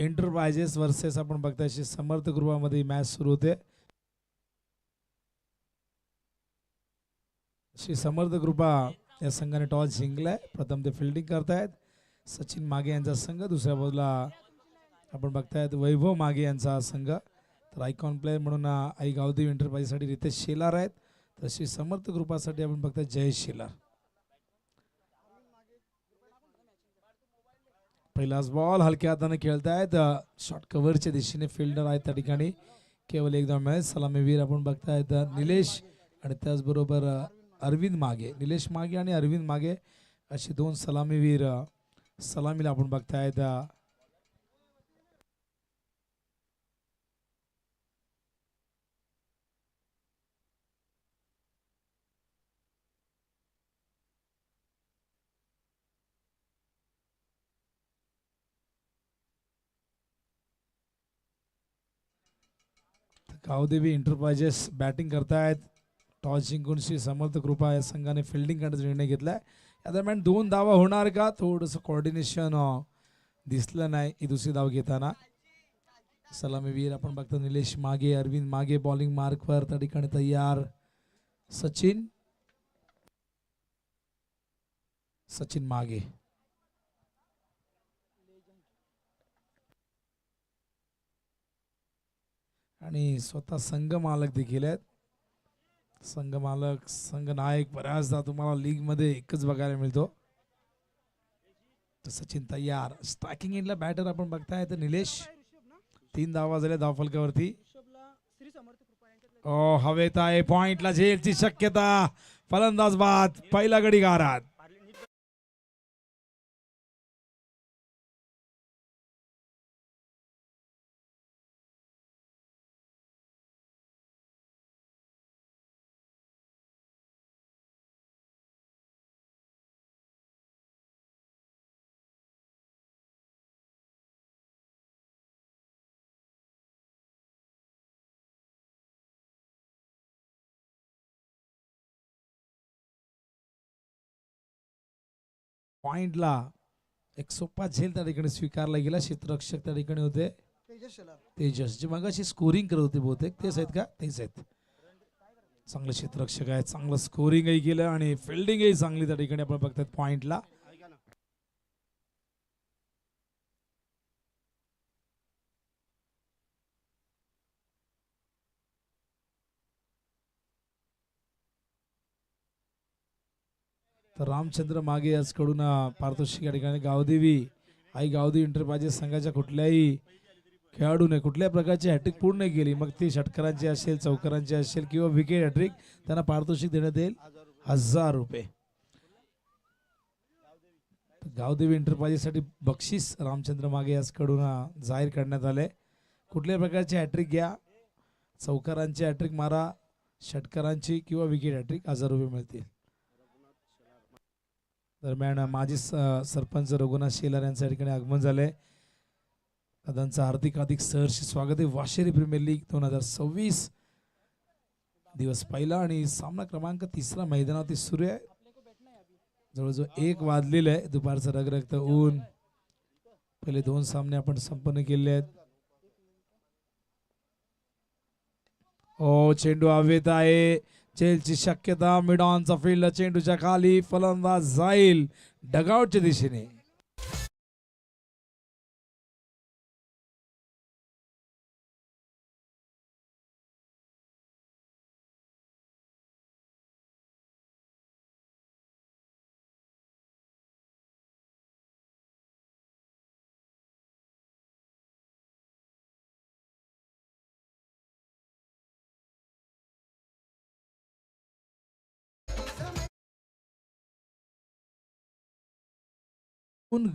Enterprises versus आपण बघताय Shri Samarth ग्रुपामध्ये match सुरू होते. श्री समर्थ ग्रुपा या संघाने टॉस जिंकलाय. प्रथम ते फिल्डिंग करतायत सचिन मागे यांचा संघ. दुसऱ्या बाजूला आपण बघतायत वैभव मागे यांचा संघ. तर आयकॉन प्लेयर म्हणून आई गावदेवी एंटरप्राइजेससाठी रितेश शेलार आहेत. तर श्री समर्थ ग्रुपासाठी आपण बघताय जयेश शेलार. पहिलाच बॉल हलक्या हाताने खेळतायत. शॉर्ट कव्हरच्या दिशेने फिल्डर आहेत त्या ठिकाणी. केवळ एकदा मॅच. सलामीवीर आपण बघतायत निलेश आणि त्याचबरोबर अरविंद मागे. निलेश मागे आणि अरविंद मागे असे दोन सलामीवीर सलामीला आपण बघतायत. गावदेवी एंटरप्राइजेस बॅटिंग करतायत. टॉस जिंकून श्री समर्थ कृपा या संघाने फिल्डिंग करण्याचा निर्णय घेतलाय. या दरम्यान 2 धावा होणार का? थोडंसं कोऑर्डिनेशन दिसलं नाही ही दुसरी धाव घेताना. सलामीवीर आपण बघतो निलेश मागे, अरविंद मागे बॉलिंग मार्कवर त्या ठिकाणी तयार. सचिन मागे आणि स्वतः संघ मालक देखील आहेत. संघ मालक संघ नायक बऱ्याचदा तुम्हाला लीग मध्ये एकच बघायला मिळतो. सचिन तयार. स्ट्रायकिंग एंडला बॅटर आपण बघताय तर निलेश. 3 धावा झाल्या धावफलकावरती. हवेत आहे पॉइंटला झेलची शक्यता. फलंदाज बाद. पहिला गडी गारात. पॉइंटला एक सोपा झेल त्या ठिकाणी स्वीकारला गेला. क्षेत्ररक्षक त्या ठिकाणी होते तेजस, जे मगाशी स्कोरिंग करत होते बहुतेक. तेच आहेत का? तेच आहेत. चांगले क्षेत्ररक्षक आहेत. चांगलं स्कोरिंगही केलं आणि फिल्डिंगही चांगली त्या ठिकाणी आपण बघतात पॉइंटला. तर रामचंद्र मागे याचकडून पारितोषिक या ठिकाणी गावदेवी आई गावदेवी एंटरप्राइजेस संघाच्या कुठल्याही खेळाडूने कुठल्या प्रकारची हॅट्रिक पूर्ण केली, मग ती षटकरांची असेल, चौकारांची असेल किंवा विकेट हॅट्रिक, त्यांना पारितोषिक देण्यात येईल 1000 रुपये. गावदेवी एंटरप्राइजेससाठी बक्षीस रामचंद्र मागे याचकडून जाहीर करण्यात आले. कुठल्याही प्रकारची हॅट्रिक घ्या, चौकारांची हॅट्रिक मारा, षटकरांची किंवा विकेट हॅट्रिक 1000 रुपये मिळतील. दरम्यान माजी सरपंच रघुनाथ शेलार यांच्या ठिकाणी आगमन झाले. दादांचं हार्दिक सहर्ष स्वागत आहे. वाशेरी प्रीमियर लीग 2026 दिवस पहिला आणि सामना क्रमांक 3 मैदानावरती सुरू आहे. जवळजवळ 1 वाजलेलं आहे. दुपारचं रगरगतं ऊन. पहिले 2 सामने आपण संपन्न केले आहेत. चेंडू हवेत आहे. चेलची शक्यता. मिडॉनचा फील्ड चेंडूच्या खाली. फलंदाज जाईल डगआउटच्या दिशेने.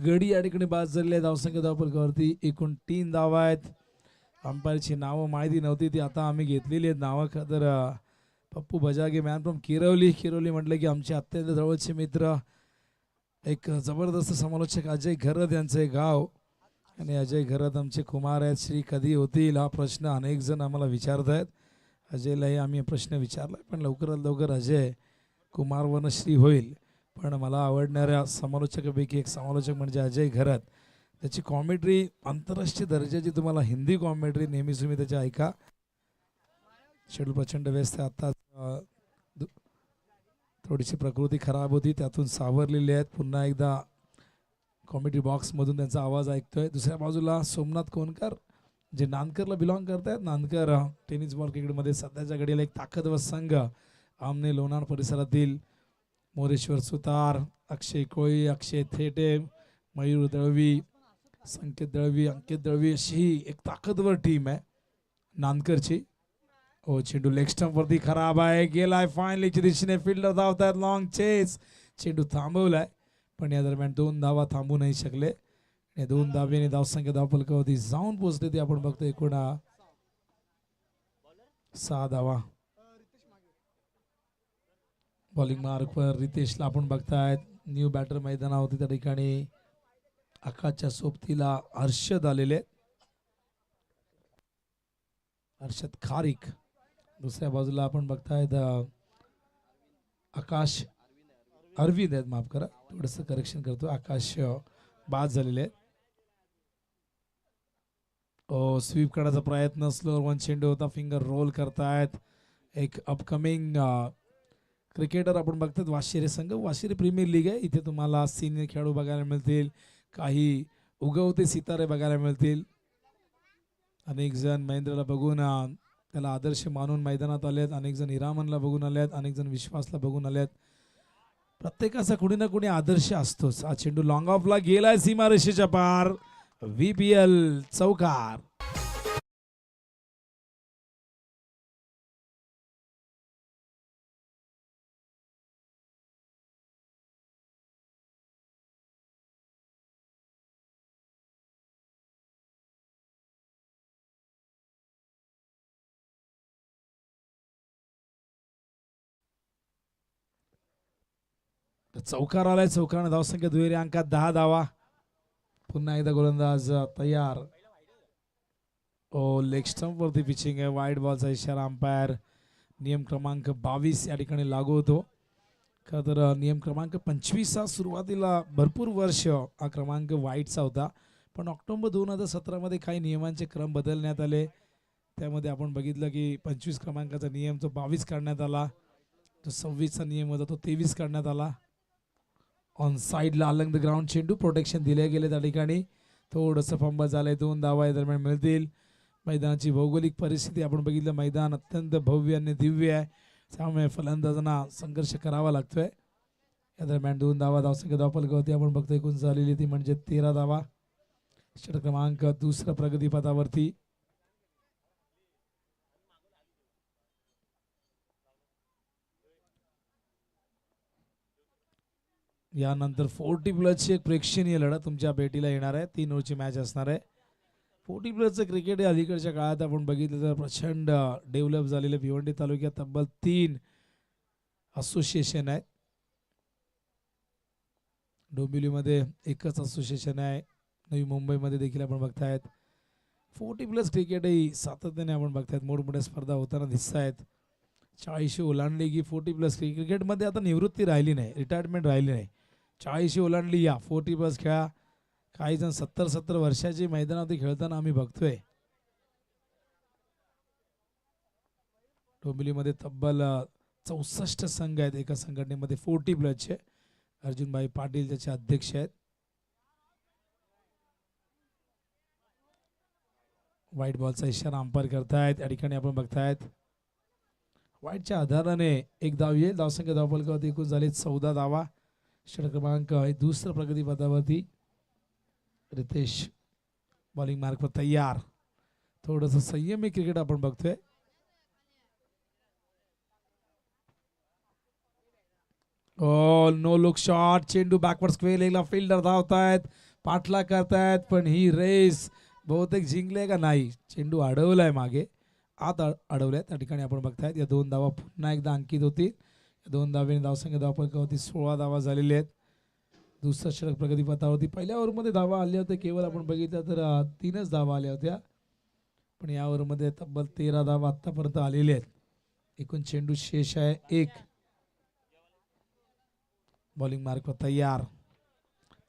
गडी या ठिकाणी बाद झालेले आहेत. धावसंख्या धावफलकावरती एकूण 3 धावा आहेत. अंपायरची नावं माहिती नव्हती, ती आता आम्ही घेतलेली आहेत नावं. तर पप्पू बजागे मॅन फ्रॉम किरवली म्हटलं की आमचे अत्यंत जवळचे मित्र, एक जबरदस्त समालोचक अजय घरत यांचे गाव. आणि अजय घरत आमचे कुमार आहेत. श्री कधी होतील हा प्रश्न अनेक जण आम्हाला विचारत आहेत. अजयलाही आम्ही प्रश्न विचारला, पण लवकरात लवकर अजय कुमारवर्ण श्री होईल. पण मला आवडणाऱ्या समालोचकापैकी एक समालोचक म्हणजे अजय घरत. त्याची कॉमेंट्री आंतरराष्ट्रीय दर्जाची, तुम्हाला हिंदी कॉमेंट्री नेहमीच तुम्ही त्याची ऐका. शेड्यूल प्रचंड व्यस्त आहे. आता थोडीशी प्रकृती खराब होती, त्यातून सावरलेली आहेत. पुन्हा एकदा कॉमेडी बॉक्समधून त्यांचा आवाज ऐकतोय. दुसऱ्या बाजूला सोमनाथ कोनकर जे नांदकरला बिलॉंग करतात. नांदकर टेनिस बॉल क्रिकेटमध्ये सध्याच्या घडीला एक ताकदवर संघ. आमने लोणार परिसरातील मोरेश्वर सुतार, अक्षय कोळी, अक्षय थेटे, मयूर दळवी, संकेत दळवी, अंकित दळवी अशी एक ताकदवर टीम आहे नांदकरची. ओ चेंडू लेग स्टंप वरती खराब आहे, गेलाय फायनलीच्या दिशेने. फिल्डर धावतात, लॉंग चेस. चेंडू थांबवलाय पण या दरम्यान 2 धावा थांबू नाही शकले. 2 धावेने धावसंख्या धावफलकावरती जाऊन पोहोचले. ते आपण बघतोय एकूण 6 धावा. बॉलिंग मार्क पर रितेशला आपण बघतायत. न्यू बॅटर मैदानावरती त्या ठिकाणी आकाशच्या सोबतीला हर्षद आलेले, हर्षद खारिक. दुसऱ्या बाजूला आपण बघतायत आकाश अरविंद आहेत, माफ करा थोडस करेक्शन करतो, आकाश बाद झालेले आहेत. स्वीप करण्याचा प्रयत्न, स्लोअर वन चेंडू होता, फिंगर रोल करतायत. एक अपकमिंग क्रिकेटर आपण बघतात वाशिरे संघ, वाशिरे प्रीमियर लीग आहे. इथे तुम्हाला सिनियर खेळाडू बघायला मिळतील, काही उगवते सितारे बघायला मिळतील. अनेक जण महेंद्रला बघून त्याला आदर्श मानून मैदानात आलेत, अनेक जण हिरामनला बघून आलेत, अनेक जण विश्वासला बघून आलेत. प्रत्येकाचा कुणी ना कुणी आदर्श असतोच. हा चेंडू लॉंग ऑफला गेलाय सीमारेषेच्या पार. VPL चौकार. चौकार आलाय. चौकाराने धावसंख्या दुहेरी अंकात 10 धावा. पुन्हा एकदा गोलंदाज तयार. लेग स्टंप वरती पिचिंग आहे. वाईड बॉलचा इशारा अंपायर. नियम क्रमांक 22 या ठिकाणी लागू होतो. खरं तर नियम क्रमांक 25 हा सुरुवातीला भरपूर वर्ष हा क्रमांक वाईटचा होता, पण ऑक्टोबर 2017 मध्ये काही नियमांचे क्रम बदलण्यात आले. त्यामध्ये आपण बघितलं की 25 क्रमांकाचा नियम तो 22 काढण्यात आला, तो 26चा नियम होता तो 23 काढण्यात आला. ऑन साईडला अलंग द ग्राउंड चेंडू प्रोटेक्शन दिले गेले. त्या ठिकाणी थोडंसं फंबल झालंय. 2 धावा या दरम्यान मिळतील. मैदानाची भौगोलिक परिस्थिती आपण बघितलं, मैदान अत्यंत भव्य आणि दिव्य आहे, त्यामुळे फलंदाजांना संघर्ष करावा लागतोय. या दरम्यान 2 धावा धावसंख्या धावफलकावरती आपण बघतोय एकूण झालेली ती म्हणजे 13 धावा. षटक क्रमांक 2 प्रगतीपथावरती. यानंतर 40+ एक प्रेक्षणीय लढत तुमच्या भेटीला येणार आहे. 3 ओव्हरची मॅच असणार आहे. 40+चं क्रिकेट हे अलीकडच्या काळात आपण बघितलं तर प्रचंड डेव्हलप झालेलं. भिवंडी तालुक्यात तब्बल 3 असोसिएशन आहेत. डोंबिवलीमध्ये एकच असोसिएशन आहे. नवी मुंबईमध्ये देखील आपण बघतायत 40+ क्रिकेट ही सातत्याने आपण बघतायत. मोठमोठ्या स्पर्धा होताना दिसत आहेत. 40 ओलांडली की 40+ क्रिकेटमध्ये आता निवृत्ती राहिली नाही, रिटायरमेंट राहिली नाही. 40 ओलांडली या 40+ खेळा. काही जण 70 वर्षाची मैदानावरती खेळताना आम्ही बघतोय. डोंबिवलीमध्ये तब्बल 64 संघ आहेत एका संघटनेमध्ये 40+चे. अर्जुनभाई पाटील त्याचे अध्यक्ष आहेत. व्हाईट बॉलचा इशारा अंपायर करतायत. या ठिकाणी आपण बघतायत वाईटच्या आधाराने एक धाव येईल. धावसंख्या धावफलकावरती एकूण झाले 14 धावा. षटक क्रमांक 2 प्रगतीपथावरती रितेश बॉलिंग मार्कवर तयार. थोडंसं संयमी क्रिकेट आपण बघतोय. No look shot. चेंडू बॅकवर्ड स्क्वेअर लेगला. फिल्डर धावतायत, पाठला करतायत, पण ही रेस बहुतेक जिंकले का नाही. चेंडू अडवलाय मागे, आत अडवलाय. त्या ठिकाणी आपण बघतायत या 2 धावा पुन्हा एकदा अंकित होतील. 2 धावेने धावसंख्या धावफलकावरती 16 धावा झालेल्या आहेत. दुसरा षटक प्रगतीपथावरती. पहिल्या ओव्हरमध्ये धावा आल्या होत्या केवळ आपण बघितलं तर 3च धावा आल्या होत्या, पण या ओव्हरमध्ये तब्बल 13 धावा आतापर्यंत आलेल्या आहेत. एकूण चेंडू शेष आहे 1. बॉलिंग मार्कवर तयार.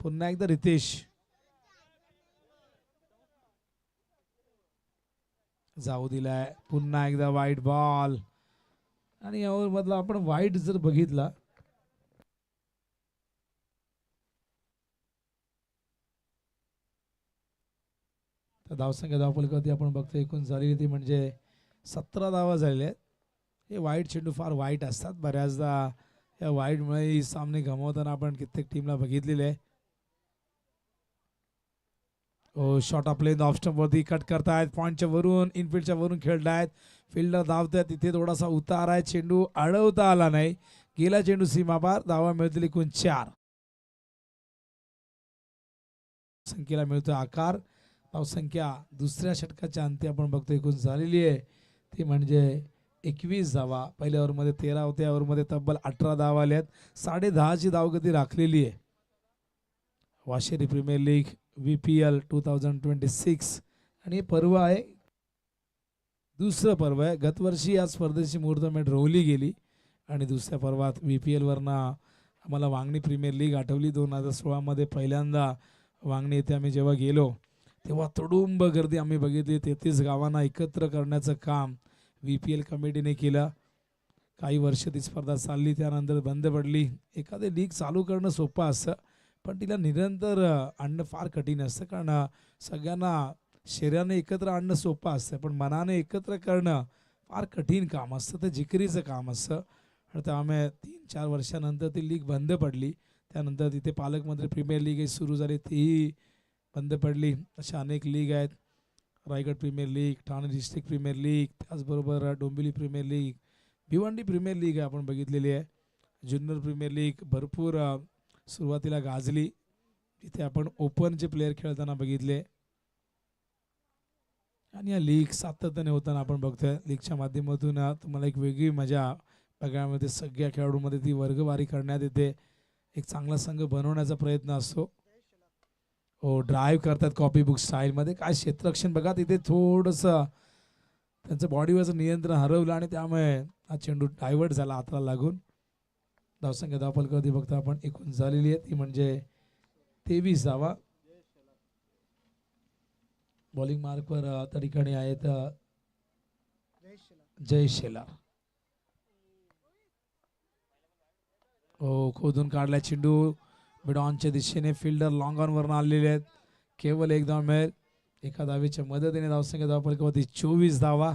पुन्हा एकदा रितेश. जाऊ दिलाय. पुन्हा एकदा वाईट बॉल आणि या मधला आपण वाईट जर बघितला तर धावसंख्या धावफलकावरती आपण बघतो एकूण झालेली ती म्हणजे 17 धावा झालेल्या आहेत. हे वाईट चेंडू फार वाईट असतात बऱ्याचदा. या वाईटमुळे ही सामने गमावताना आपण कित्येक टीमला बघितलेले आहे. शॉट आपले ऑफ स्टंप वरती कट करतायत. पॉईंटच्या वरून इनफिल्डच्या वरून खेळतायत. फिल्डर धावतायत. तिथे थोडासा उतार आहे. चेंडू अडवता आला नाही. गेला चेंडू सीमापार. धावा मिळतील एकूण 4. संख्येला मिळतोय आकार. धावसंख्या दुसऱ्या षटकाच्या अंती आपण बघतो एकूण झालेली आहे ती म्हणजे 21 धावा. पहिल्या ओव्हरमध्ये 13 होत्या. ओव्हरमध्ये तब्बल 18 धावा आल्यात. 10.5ची धावगती राखलेली आहे. वाशेरी प्रीमियर लीग VPL 2026 आणि हे पर्व आहे. दुसरं पर्व आहे. गतवर्षी या स्पर्धेची मुहूर्तमेढ रोवली गेली आणि दुसऱ्या पर्वात VPL वरनं आम्हाला वांगणी प्रीमियर लीग आठवली. 2016 मध्ये पहिल्यांदा वांगणी येथे आम्ही जेव्हा गेलो तेव्हा तुडुंब गर्दी आम्ही बघितली. 33 गावांना एकत्र करण्याचं काम VPL कमिटीने केलं. काही वर्ष ती स्पर्धा चालली, त्यानंतर बंद पडली. एखादी लीग चालू करणं सोपं असतं पण तिला निरंतर आणणं फार कठीण असतं. कारण सगळ्यांना शरीराने एकत्र आणणं सोपं असतं पण मनाने एकत्र करणं फार कठीण काम असतं. ते जिकरीचं काम असतं. आणि त्यामुळे 3-4 वर्षानंतर ती लीग बंद पडली. त्यानंतर तिथे पालकमंत्री प्रीमियर लीग सुरू झाली, तीही बंद पडली. अशा अनेक लीग आहेत. Raigad premier league, Thane district premier league, त्याचबरोबर Dombivli premier league, Bhiwandi premier league आहे आपण बघितलेली आहे. ज्युनियर प्रीमियर लीग भरपूर सुरुवातीला गाजली. तिथे आपण ओपनचे प्लेयर खेळताना बघितले आणि या लीग सातत्याने होताना आपण बघतोय. लीगच्या माध्यमातून तुम्हाला एक वेगळी मजा बघायला मिळते. सगळ्या खेळाडूंमध्ये ती वर्गवारी करण्यात येते. एक चांगला संघ बनवण्याचा प्रयत्न असतो. ड्राईव्ह करतात कॉपी बुक स्टाईलमध्ये. काय क्षेत्ररक्षण बघा. तिथे थोडंसं त्यांचं बॉडीवरचं नियंत्रण हरवलं आणि त्यामुळे हा चेंडू डायव्हर्ट झाला हाताला लागून. धावसंख्या धावफलकावरती बघता आपण एकूण झालेली आहे ती म्हणजे 23 धावा. बॉलिंग मार्कवर त्या ठिकाणी आहेत जय शेलार. खोदून काढला चेंडू मिडॉनच्या दिशेने. फिल्डर लॉंग ऑन वरून आलेले आहेत. केवळ एक धाव मिळेल. एका धावेच्या मदतीने धावसंख्या धावफलकावरती 24 धावा.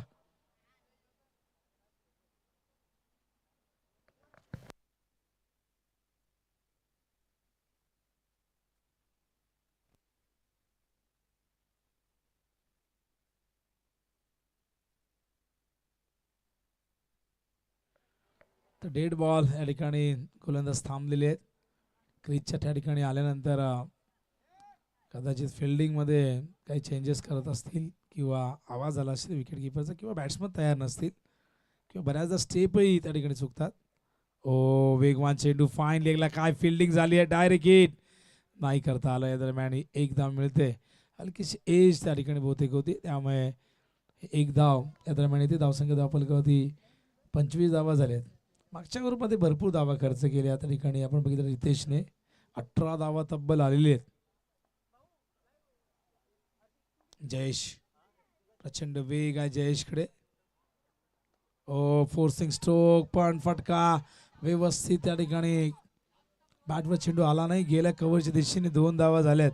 तर डेड बॉल या ठिकाणी गोलंदाज थांबलेले आहेत. क्रीजच्या त्या ठिकाणी आल्यानंतर कदाचित फिल्डिंगमध्ये काही चेंजेस करत असतील किंवा आवाज आला असेल विकेट किपरचा किंवा बॅट्समन तयार नसतील किंवा बऱ्याचदा स्टेपही त्या ठिकाणी चुकतात. वेगवान चेंडू फाईन लेगला. काय फिल्डिंग झाली आहे. डायरेक्ट हिट नाही करता आलं. या दरम्यान एक धाव मिळते. हलकीशी एज त्या ठिकाणी बहुतेक होती त्यामुळे एक धाव या दरम्यान येते. धावसंख्या धावफलकावरती 25 धावा झाल्यात. मागच्या ओव्हरमध्ये भरपूर धावा खर्च केल्या. त्या ठिकाणी आपण बघितलं रितेशने 18 धावा तब्बल आलेले आहेत. जयेश, प्रचंड वेग आहे जयेशकडे. फोर्सिंग स्ट्रोक पण फटका व्यवस्थित त्या ठिकाणी बॅटवर चेंडू आला नाही. गेल्या कव्हरच्या दिशेने 2 धावा झाल्यात.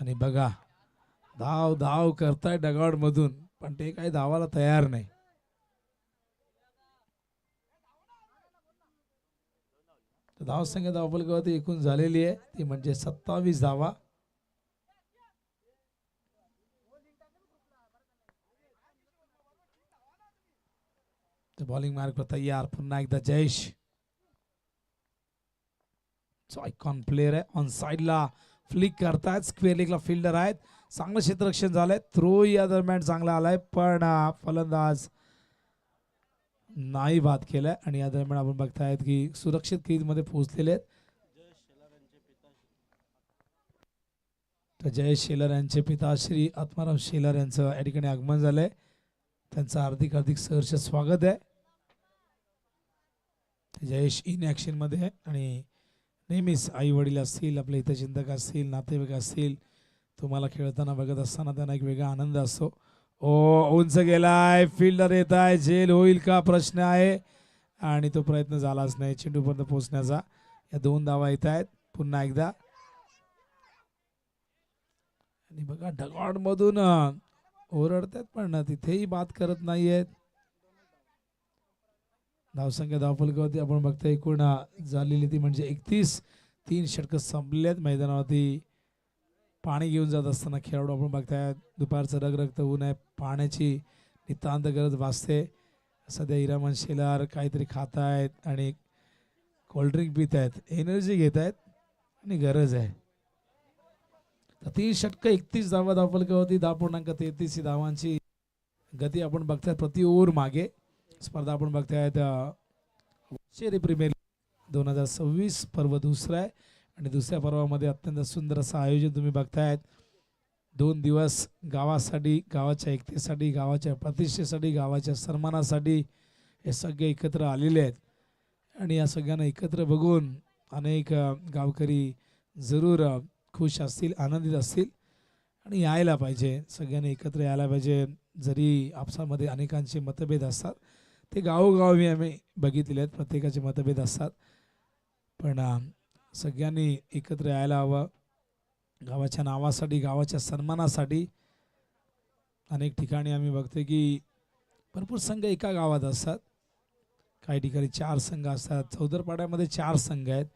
आणि बघा धाव धाव करताय डगआउट मधून पण ते काही धावाला तयार नाही. धावसंख्या धावफलकावरती एकूण झालेली आहे ती म्हणजे 27 धावा. बॉलिंग मार्क तयार. पुन्हा एकदा जयेश. आयकॉन प्लेयर आहे. ऑन साइडला फ्लिक करतायत. स्क्वेअर लेगला फिल्डर आहेत. चांगलं क्षेत्ररक्षण झालंय. थ्रो या दरम्यान चांगला आलाय पण फलंदाज नाही बाद केलाय आणि या दरम्यान आपण बघतायत की सुरक्षित क्रीज मध्ये पोहोचलेले आहेत. तर जयेश शेलार यांचे पिता श्री आत्माराम शेलार यांचं या ठिकाणी आगमन झालंय. त्यांचं हार्दिक हार्दिक सहर्ष स्वागत आहे. जयेश इन ॲक्शन मध्ये आहे आणि नेहमीच आई वडील असतील, आपले हितचिंतक असतील, नातेवाईक असतील तुम्हाला खेळताना बघत असताना त्यांना एक वेगळा आनंद असतो. ओ उंच गेलाय, फिल्डर येत आहे, झेल होईल का प्रश्न आहे आणि तो प्रयत्न झालाच नाही चेंडूपर्यंत पोहोचण्याचा. या 2 धावा येत आहेत पुन्हा एकदा. आणि बघा डगआउट मधून ओरडतात पण तिथेही बात करत नाहीयेत. धावसंख्या धावफलकावरती आपण बघतोय एकूण झालेली ती म्हणजे 31. 3 षटकं संपलेत मैदानावरती. पाणी घेऊन जात असताना खेळाडू आपण बघताय. दुपारचं रगरगतं ऊन आहे, पाण्याची नितांत गरज भासते. सध्या हिरामन शेलार काहीतरी खात आहेत आणि कोल्ड्रिंक पित आहेत, एनर्जी घेत आहेत आणि गरज आहे. 3 षटकं 31 धावा धावफलकावरती. 10.33 धावांची गती आपण बघताय प्रति ओव्हर मागे. स्पर्धा आपण बघतायत शेरी प्रीमियर 2026 पर्व दुसरा आहे आणि दुसऱ्या पर्वामध्ये अत्यंत सुंदर असं आयोजन तुम्ही बघतायत. 2 दिवस गावासाठी, गावाच्या एकतेसाठी, गावाच्या प्रतिष्ठेसाठी, गावाच्या सन्मानासाठी हे सगळे एकत्र आलेले आहेत. आणि या सगळ्यांना एकत्र बघून अनेक गावकरी जरूर खुश असतील, आनंदित असतील आणि यायला पाहिजे. सगळ्यांनी एकत्र यायला पाहिजे. जरी आपसामध्ये अनेकांचे मतभेद असतात, ते गावोगावी आम्ही बघितले आहेत, प्रत्येकाचे मतभेद असतात, पण सगळ्यांनी एकत्र यायला हवं. गावाच्या नावासाठी, गावाच्या सन्मानासाठी. अनेक ठिकाणी आम्ही बघतो की भरपूर संघ एका गावात असतात, काही ठिकाणी 4 संघ असतात. चौदरपाड्यामध्ये 4 संघ आहेत,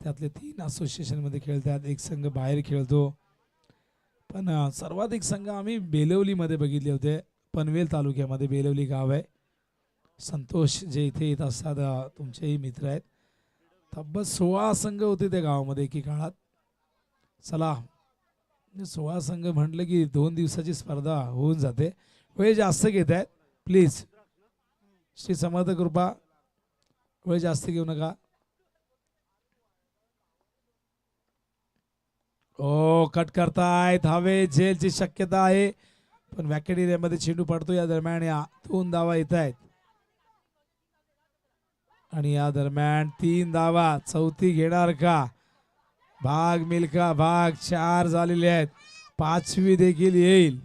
त्यातले 3 असोसिएशनमध्ये खेळतात, एक संघ बाहेर खेळतो. पण सर्वाधिक संघ आम्ही बेलवलीमध्ये बघितले होते. पनवेल तालुक्यामध्ये बेलवली गाव आहे. संतोष जे इथे येत असतात, तुमचेही मित्र आहेत. तब्बल 16 संघ होते त्या गावामध्ये एके काळात. चला 16 संघ म्हटलं की 2 दिवसाची स्पर्धा होऊन जाते. वेळ जास्त घेत आहेत प्लीज, श्री समर्थ कृपा, वेळ जास्त घेऊ नका. ओ कट करतायत, हवे झेलची शक्यता आहे पण वॅकेट एरियामध्ये चेंडू पडतो. या दरम्यान 2 धावा येत आहेत आणि या दरम्यान 3 धावा. चौथी घेणार का? भाग मिल्खा, भाग 4 झालेले आहेत, 5वी देखील येईल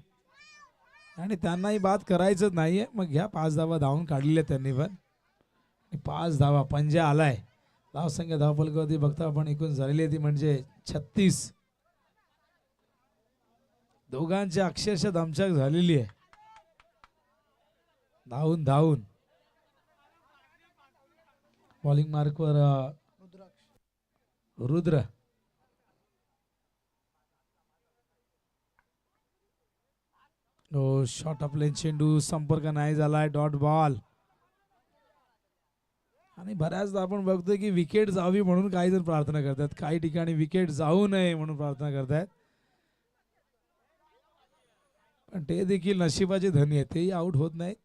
आणि त्यांनाही बाद करायचं नाहीये. मग घ्या 5 धावा धावून काढलेल्या त्यांनी पण. 5 धावा, पंजा आलाय. धावसंख्या धावफलकावरती बघता आपण एकूण झालेली आहे ती म्हणजे 36. दोघांची अक्षरशः दमछाक झालेली आहे धावून धावून. बॉलिंग मार्कवर रुद्र. शॉट ऑफ लेन चेंडू, संपर्क नाही झालाय, डॉट बॉल. आणि बऱ्याचदा आपण बघतोय की विकेट जावी म्हणून काही जण प्रार्थना करतात, काही ठिकाणी विकेट जाऊ नये म्हणून प्रार्थना करतात. पण ते देखील नशिबाचे धनी आहेत, तेही आउट होत नाही.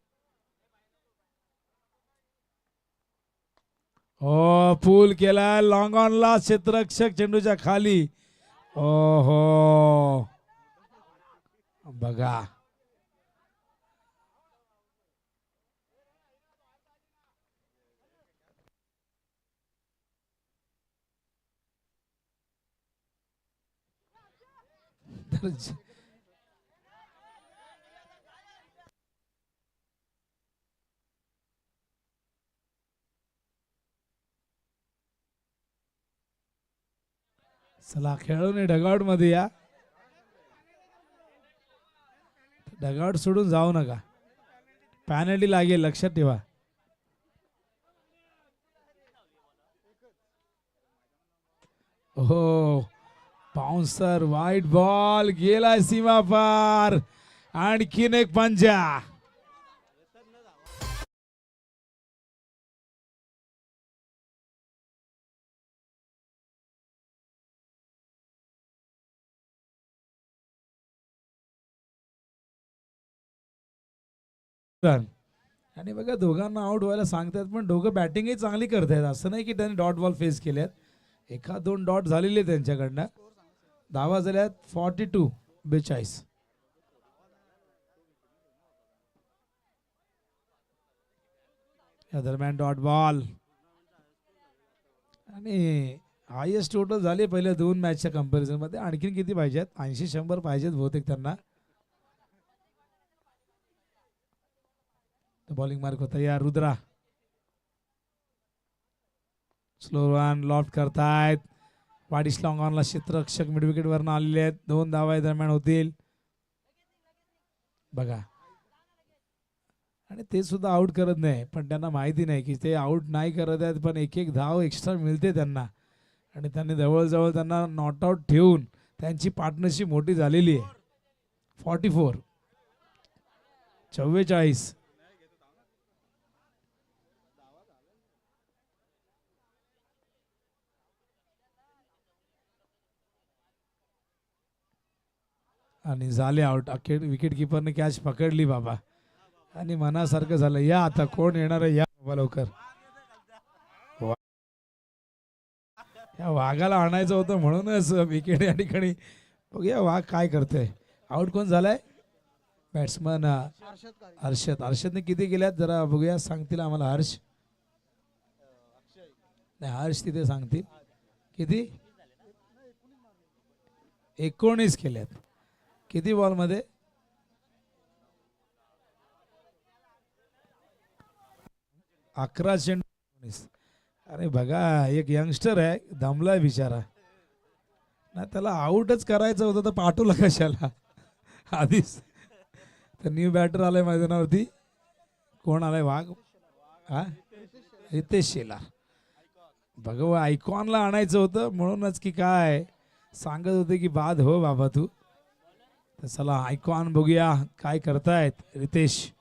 हो पूल केला लॉंग ऑनला, क्षेत्ररक्षक चेंडूच्या खाली. ओहो बघा, चला खेळून डगआउट मध्ये या. डगआउट सोडून जाऊ नका, पॅनल्टी लागेल, लक्षात ठेवा. हो बाउन्सर, वाईट बॉल गेला सीमा पार, आणखीन एक पंजा. आणि बघा दोघांना आउट व्हायला सांगतात पण दोघं बॅटिंगही चांगली करतायत, असं नाही की त्यांनी डॉट बॉल फेस केल्यात. 1-2 डॉट झालेले त्यांच्याकडनं. धावा झाल्यात 42. या दरम्यान डॉट बॉल आणि हायेस्ट टोटल झाले पहिल्या 2 मॅचच्या कंपॅरिझन मध्ये. आणखीन किती पाहिजेत? 80-100 पाहिजेत बहुतेक त्यांना. बॉलिंग मार्क होता या रुद्रा. स्लो रन लॉफ्ट करतायत. वाडिश लॉंग ऑनला क्षेत्ररक्षक मिड विकेट वरनं आलेले आहेत. 2 धावा दरम्यान होतील बघा. आणि ते सुद्धा आउट करत नाही, पण त्यांना माहिती नाही की ते आउट नाही करत आहेत, पण एक एक धाव एक्स्ट्रा मिळते त्यांना. आणि त्यांनी जवळजवळ त्यांना नॉट आउट ठेवून त्यांची पार्टनरशिप मोठी झालेली आहे. 44 44. आणि झाले आउट. अखेर विकेट किपरने कॅच पकडली बाबा. आणि मनासारखं झालं. या आता कोण येणार आहे, या बाबा लवकर. या वाघाला आणायचं होतं म्हणूनच विकेट या ठिकाणी. बघूया वाघ काय करतोय. आउट कोण झालाय? बॅट्समन हर्षदने किती केल्यात जरा बघूया. सांगतील आम्हाला हर्ष. नाही हर्ष तिथे सांगतील किती. 19 केल्यात. किती बॉल मध्ये? 11 चेंडू 19. अरे बघा एक यंगस्टर आहे, दमलाय बिचारा. ना त्याला आउटच करायचं होतं तर पाठवलं कशाला आधीच. तर न्यू बॅटर आलाय मैदानावरती. कोण आलाय? वाघ. हा रितेश शेलार. बघा आयकॉनला आणायचं होतं म्हणूनच की काय सांगत होते की बाद हो बाबा तू. तर चला आयकॉन बघूया काय करतायत रितेश.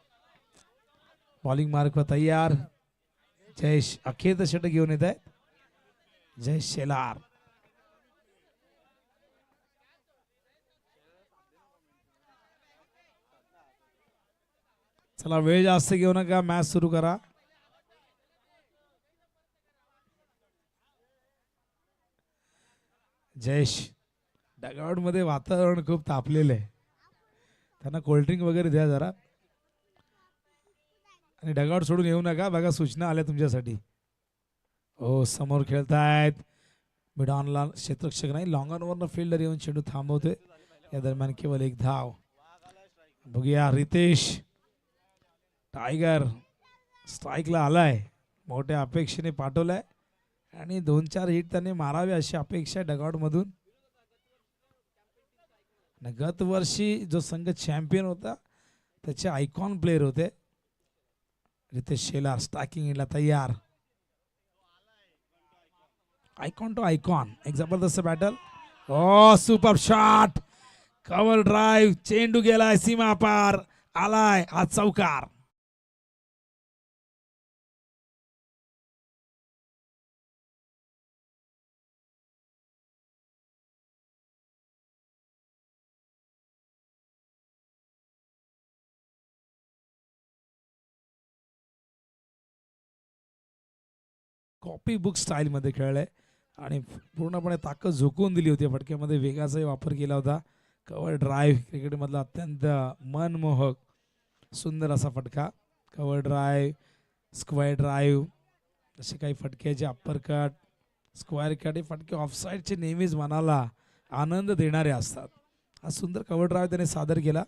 बॉलिंग मार्क वर तयार. जयेश अखेरचं षटक घेऊन येत आहेत. जयेश शेलार. चला वेळ जास्त घेऊ नका, मॅच सुरू करा. जयेश डगआउट मध्ये वातावरण खूप तापलेलं आहे. त्यांना कोल्ड्रिंक वगैरे द्या जरा. आणि डगआउट सोडून येऊ नका. बघा सूचना आल्या तुमच्यासाठी. हो समोर खेळतायत. मिड ऑनला क्षेत्ररक्षक नाही, लॉंग ऑन वरनं फिल्डर येऊन चेंडू थांबवतोय. या दरम्यान केवळ एक धाव. बघूया रितेश. टायगर स्ट्राईकला आलाय. मोठ्या अपेक्षेने पाठवलाय आणि 2-4 हिट त्याने मारावे अशी अपेक्षा डगआउट मधून. गत वर्षी जो संघ चॅम्पियन होता त्याचे आयकॉन प्लेयर होते. रितेश शेलार स्ट्रायकिंग इनला तयार. Icon to icon. एक जबरदस्त battle. Oh super shot. Cover drive. चेंडू गेलाय सीमा पार. आलाय हा चौकार. कॉपी बुक स्टाईल मध्ये खेळलाय आणि पूर्णपणे ताकद झोकून दिली होती. फटक्यामध्ये वेगाचाही वापर केला होता. कव्हर ड्राईव्ह क्रिकेटमधला अत्यंत मनमोहक सुंदर असा फटका. कव्हर ड्राईव्ह, स्क्वेअर ड्राईव्ह असे काही फटक्याचे अप्पर कट, स्क्वेअर कट हे फटके ऑफसाईडचे नेहमीच मनाला आनंद देणारे असतात. हा सुंदर कव्हर ड्राईव्ह त्याने सादर केला.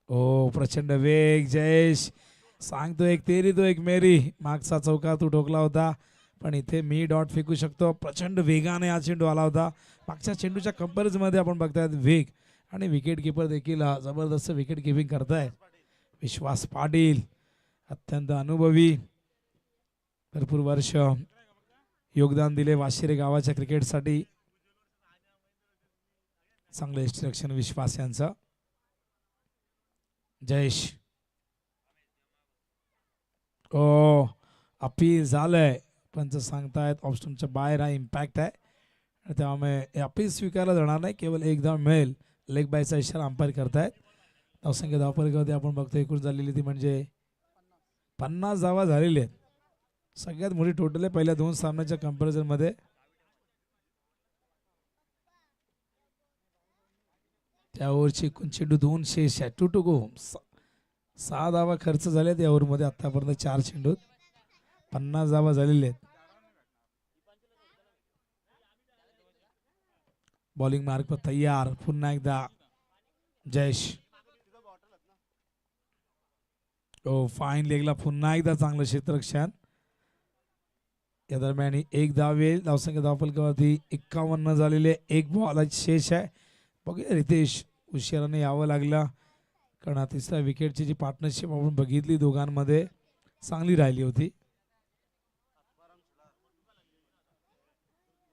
ओ प्रचंड वेग. जयेश सांगतो एक तेरी तो एक मेरी. मागचा चौकार तू ठोकला होता पण इथे मी डॉट फेकू शकतो. प्रचंड वेगाने हा चेंडू आला होता. मागच्या चेंडूच्या कंपॅरिझन मध्ये आपण बघतायत वेग आणि विकेट किपर देखील जबरदस्त विकेट किपिंग करतायत. विश्वास पाटील अत्यंत अनुभवी, भरपूर वर्ष योगदान दिले वाशिरे गावाच्या क्रिकेटसाठी. चांगलं इन्स्ट्रक्शन विश्वास यांचं. जयेश. ओ अपील झालंय. पंच सांगतायत ऑप्शनच्या बाहेर हा इम्पॅक्ट आहे. त्यामुळे अपील स्वीकारला जाणार नाही. केवळ एक धाव मिळेल. लेग बायचा इशारा अंपायर करतायत. धावसंख्या धावपरीमध्ये आपण बघतो एकूण झालेली ती म्हणजे 50 धावा झालेली आहेत. सगळ्यात मोठी टोटल आहे पहिल्या 2 सामन्याच्या कंपॅरिझन मध्ये. त्या ओव्हरची एकूण चेंडू 200 टू गो. 6 धावा खर्च झाल्यात या ओव्हरमध्ये आतापर्यंत 4 चेंडूत. 50 धावा झालेल्या आहेत. बॉलिंग मार्क पर तयार. पुन्हा एकदा जयेश. ओ फाईन लेगला पुन्हा एकदा चांगलं क्षेत्ररक्षण. या दरम्यान एक धाव येईल. धावसंख्या धावफलकावरती 51 झालेले. एक बॉल शेष आहे. बघूया रितेश उशिराने यावं लागलं कारण तिसऱ्या विकेटची जी पार्टनरशिप आपण बघितली दोघांमध्ये चांगली राहिली होती.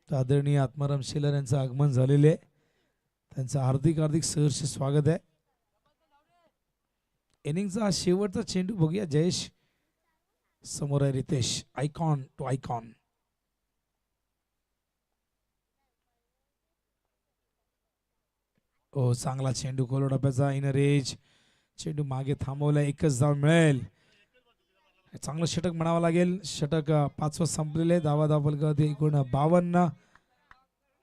आदरणीय आत्माराम शेलार यांचं आगमन झालेले आहे. त्यांचं हार्दिक सहर्ष स्वागत आहे. इनिंगचा हा शेवटचा चेंडू बघूया. जयेश समोर आहे. Ritesh icon to icon. ओ चांगला चेंडू खोल डब्याचा इनर एज. चेंडू मागे थांबवला. एकच धाव मिळेल. चांगलं षटक म्हणावं लागेल. षटक 5वं संपलेले. धावफलकावरती एकूण 52.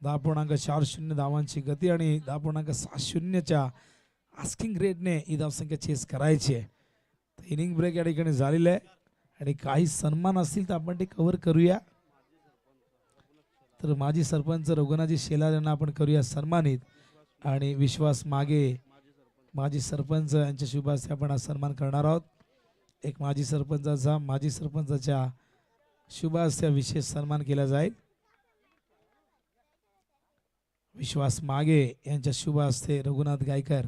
10.40 धावांची गती आणि 10.60च्या आस्किंग रेटने ही धावसंख्या चेस करायची आहे. इनिंग ब्रेक या ठिकाणी झालेला आहे आणि काही सन्मान असतील तर आपण ते कव्हर करूया. तर माजी सरपंच रघुनाथजी शेलार यांना आपण करूया सन्मानित आणि विश्वास मागे माजी सरपंच यांच्या शुभ हस्ते आपण हा सन्मान करणार आहोत. एक माजी सरपंचाच्या शुभ हस्ते विशेष सन्मान केला जाईल. विश्वास मागे यांच्या शुभ हस्ते रघुनाथ गायकर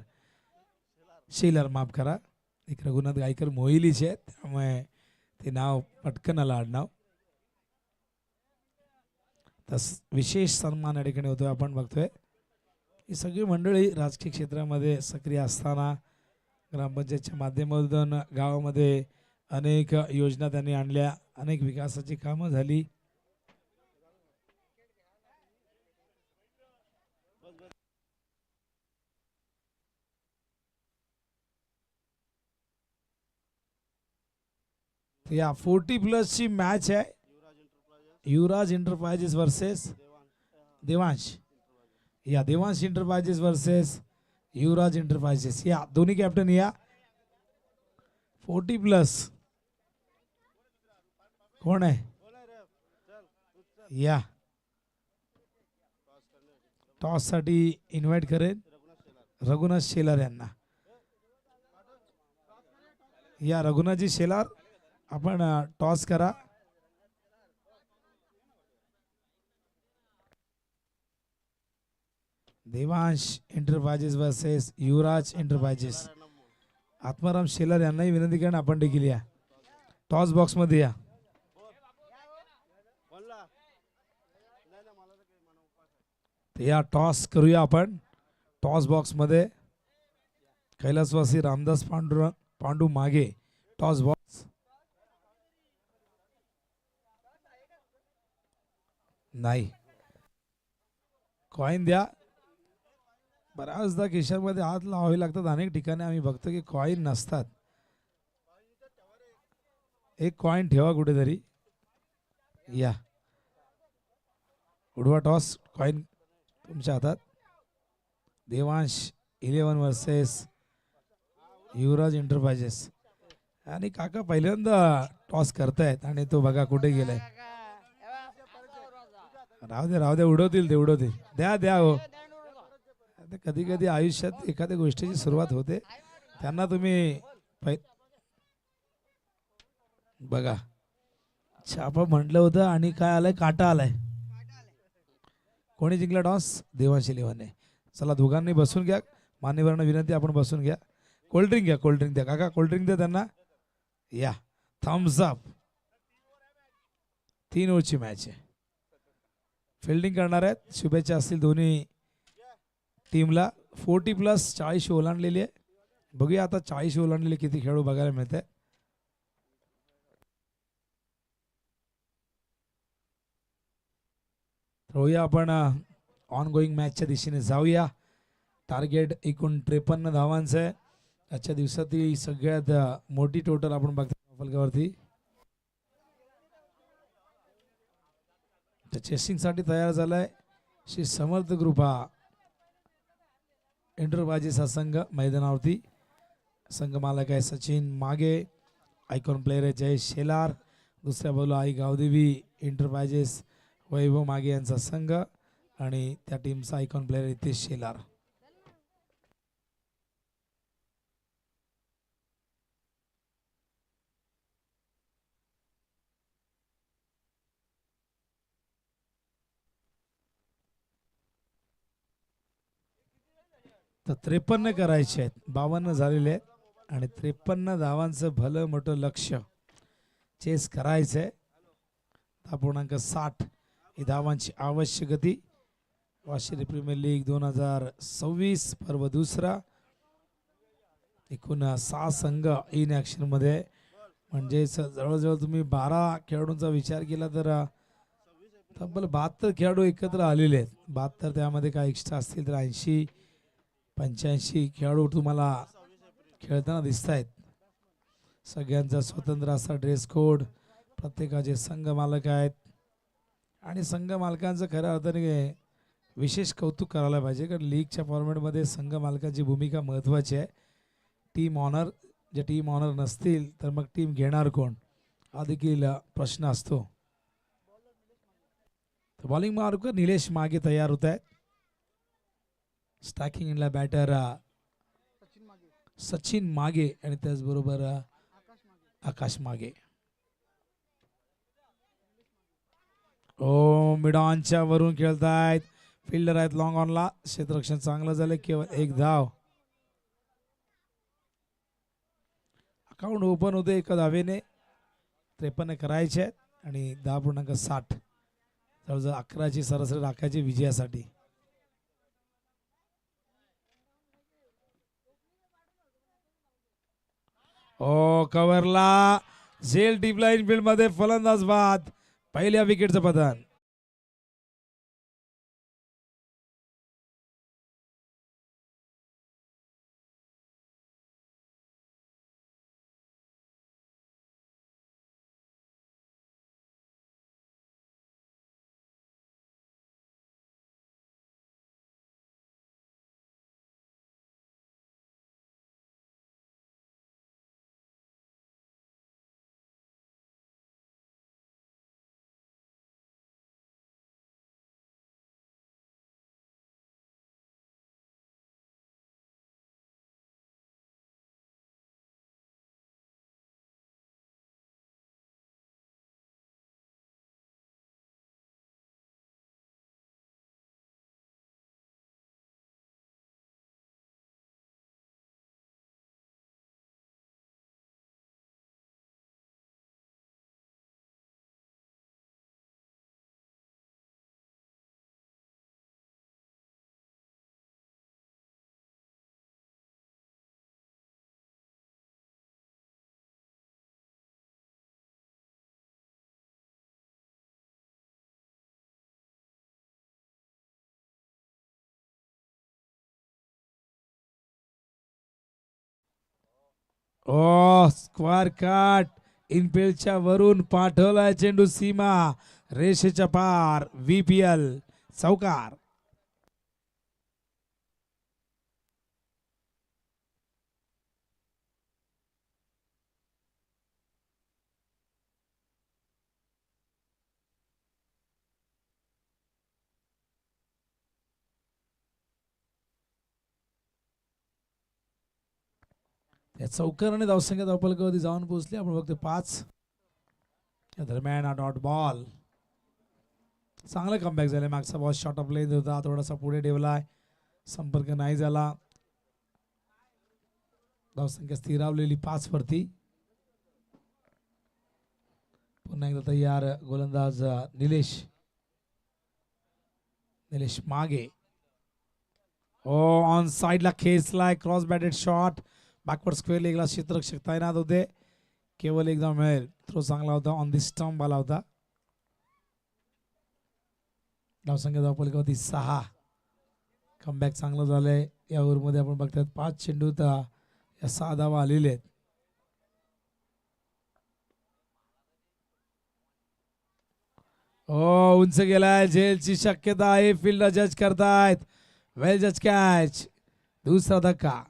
शेलार माफ करा. एक रघुनाथ गायकर मोहिलीचे आहेत त्यामुळे ते नाव पटकन आलं आडनाव. तस विशेष सन्मान या ठिकाणी होतोय. आपण बघतोय ही सगळी मंडळी राजकीय क्षेत्रामध्ये सक्रिय असताना ग्रामपंचायतच्या माध्यमातून गावामध्ये अनेक योजना त्यांनी आणल्या. अनेक विकासाची कामं झाली. या 40+ ची मॅच आहे. युवराज एंटरप्राइजेस वर्सेस देवांश. या देवांश एंटरप्राइजेस वर्सेस युवराज एंटरप्राइजेस. या दोन्ही कॅप्टन या. 40+ कोण आहे या टॉस साठी इन्व्हाइट करेन रघुनाथ शेलार यांना. या रघुनाथजी शेलार आपण टॉस करा. देवांश एंटरप्राइजेस वर्सेस युवराज एंटरप्राइजेस. आत्माराम शेलार यांनाही विनंती करणं आपण देखील या. टॉस बॉक्स मध्ये या. या टॉस करूया आपण. टॉस बॉक्स मध्ये कैलासवासी रामदास पांडू मागे. टॉस बॉक्स नाही. कॉइन द्या. बऱ्याचदा खिशामध्ये हात लावावे लागतात. अनेक ठिकाणी आम्ही बघतो की कॉइन नसतात. एक कॉइन ठेवा कुठेतरी. या उडवा टॉस. कॉइन तुमच्या हातात. देवांश 11 वर्सेस युवराज एंटरप्राइजेस. आणि काका पहिल्यांदा टॉस करतायत आणि तो बघा कुठे गेलाय. राहू दे उडवतील ते उडवतील. द्या हो. कधी कधी आयुष्यात एखाद्या गोष्टीची सुरुवात होते त्यांना तुम्ही बघा. छापा म्हटलं होतं आणि काय आलंय काटा आलाय. कोणी जिंकला टॉस. देवांश 11. चला दोघांनी बसून घ्या. मान्यवरांना विनंती आपण बसून घ्या. कोल्ड्रिंक घ्या. कोल्ड्रिंक द्या काका. कोल्ड्रिंक द्या त्यांना. या थम्स अप. 3 ओव्हरची मॅच आहे. फिल्डिंग करणार आहेत. शुभेच्छा असतील दोन्ही टीमला. 40+ 40 ओलांडलेली आहे. बघूया आता 40 ओलांडलेले किती खेळू बघायला मिळते. होऊया आपण ऑन गोईंग मॅचच्या दिशेने जाऊया. टार्गेट एकूण 53 धावांचं आहे. आजच्या दिवसातील सगळ्यात मोठी टोटल आपण बघतो फलकावरती. चेसिंग साठी तयार झालाय श्री समर्थ कृपा एंटरप्राइजेस हा संघ मैदानावरती. संघ मालक आहे सचिन मागे. आयकॉन प्लेयर आहे जयेश शेलार. दुसऱ्या बाजूला आई गावदेवी एंटरप्राइजेस वैभव मागे यांचा संघ आणि त्या टीमचा आयकॉन प्लेयर रितेश शेलार. तर 53 करायचे आहेत, 52 झालेले आहेत आणि 53 धावांचं भलं मोठं लक्ष चेस करायचंय. 10.60 ही धावांची आवश्यक गती. वाशिम प्रीमियर लीग 2026 पर्व दुसरा. एकूण 6 संघ इन ऍक्शन मध्ये, म्हणजेच जवळजवळ तुम्ही 12 खेळाडूंचा विचार केला तर तब्बल 72 खेळाडू एकत्र आलेले आहेत. 72 त्यामध्ये काय एक्स्ट्रा असतील तर 80-85 खेळाडू तुम्हाला खेळताना दिसत आहेत. सगळ्यांचा स्वतंत्र असा ड्रेस कोड, प्रत्येकाचे संघ मालक आहेत आणि संघ मालकांचं खऱ्या अर्थाने विशेष कौतुक करायला पाहिजे, कारण लीगच्या फॉर्मॅटमध्ये संघ मालकाची भूमिका महत्त्वाची आहे. टीम ऑनर, जे टीम ऑनर नसतील तर मग टीम घेणार कोण हा देखील प्रश्न असतो. बॉलिंग मार्कर निलेश मागे तयार होत आहेत. स्टॅकिंग इनला बॅटर सचिन मागे आणि त्याचबरोबर आकाश मागे. ओ मिडॉनच्या वरून खेळतायत, फिल्डर आहेत लॉंग ऑनला. क्षेत्ररक्षण चांगलं झालं, केवळ एक धाव. अकाउंट ओपन होते एका धावेने. 53 करायचे आहेत आणि 10.60 जवळजवळ 11ची सरासरी राखायची विजयासाठी. ओ कव्हरला झेल डीप लाईन फील्ड मध्ये फलंदाज बाद. पहिल्या विकेटचं पतन. ओ स्क्वायर कट, इनफिल्डच्या वरून पाठवलाय चेंडू सीमा रेषेच्या पार. VPL चौकार. या चौकाराने धावसंख्या धावफलकावरती जाऊन पोहोचली. आपण फक्त 5 दरम्यान हा डॉट बॉल. चांगला कमबॅक झाला. मागचा बॉल शॉर्ट ऑफ लेंथ होता, थोडासा पुढे ठेवलाय, संपर्क नाही झाला. धावसंख्या स्थिरावलेली 5 वरती. पुन्हा एकदा तयार गोलंदाज निलेश मागे. ओ ऑन साइडला खेचलाय, cross batted shot, backward square लेगला क्षेत्ररक्षक तैनात होते. केवळ एकदा मिळेल. थ्रो चांगला होता, ऑन दी स्टंप आला होता. धावसंख्या धावफलकावरती 6. कमबॅक चांगलं झालंय. या ओव्हरमध्ये आपण बघतात 5 चेंडू तर या 6 धावा आलेले आहेत. ओ उंच गेलाय, झेलची शक्यता आहे. फील्डर जज करतायत. वेल जज कॅच. दुसरा धक्का.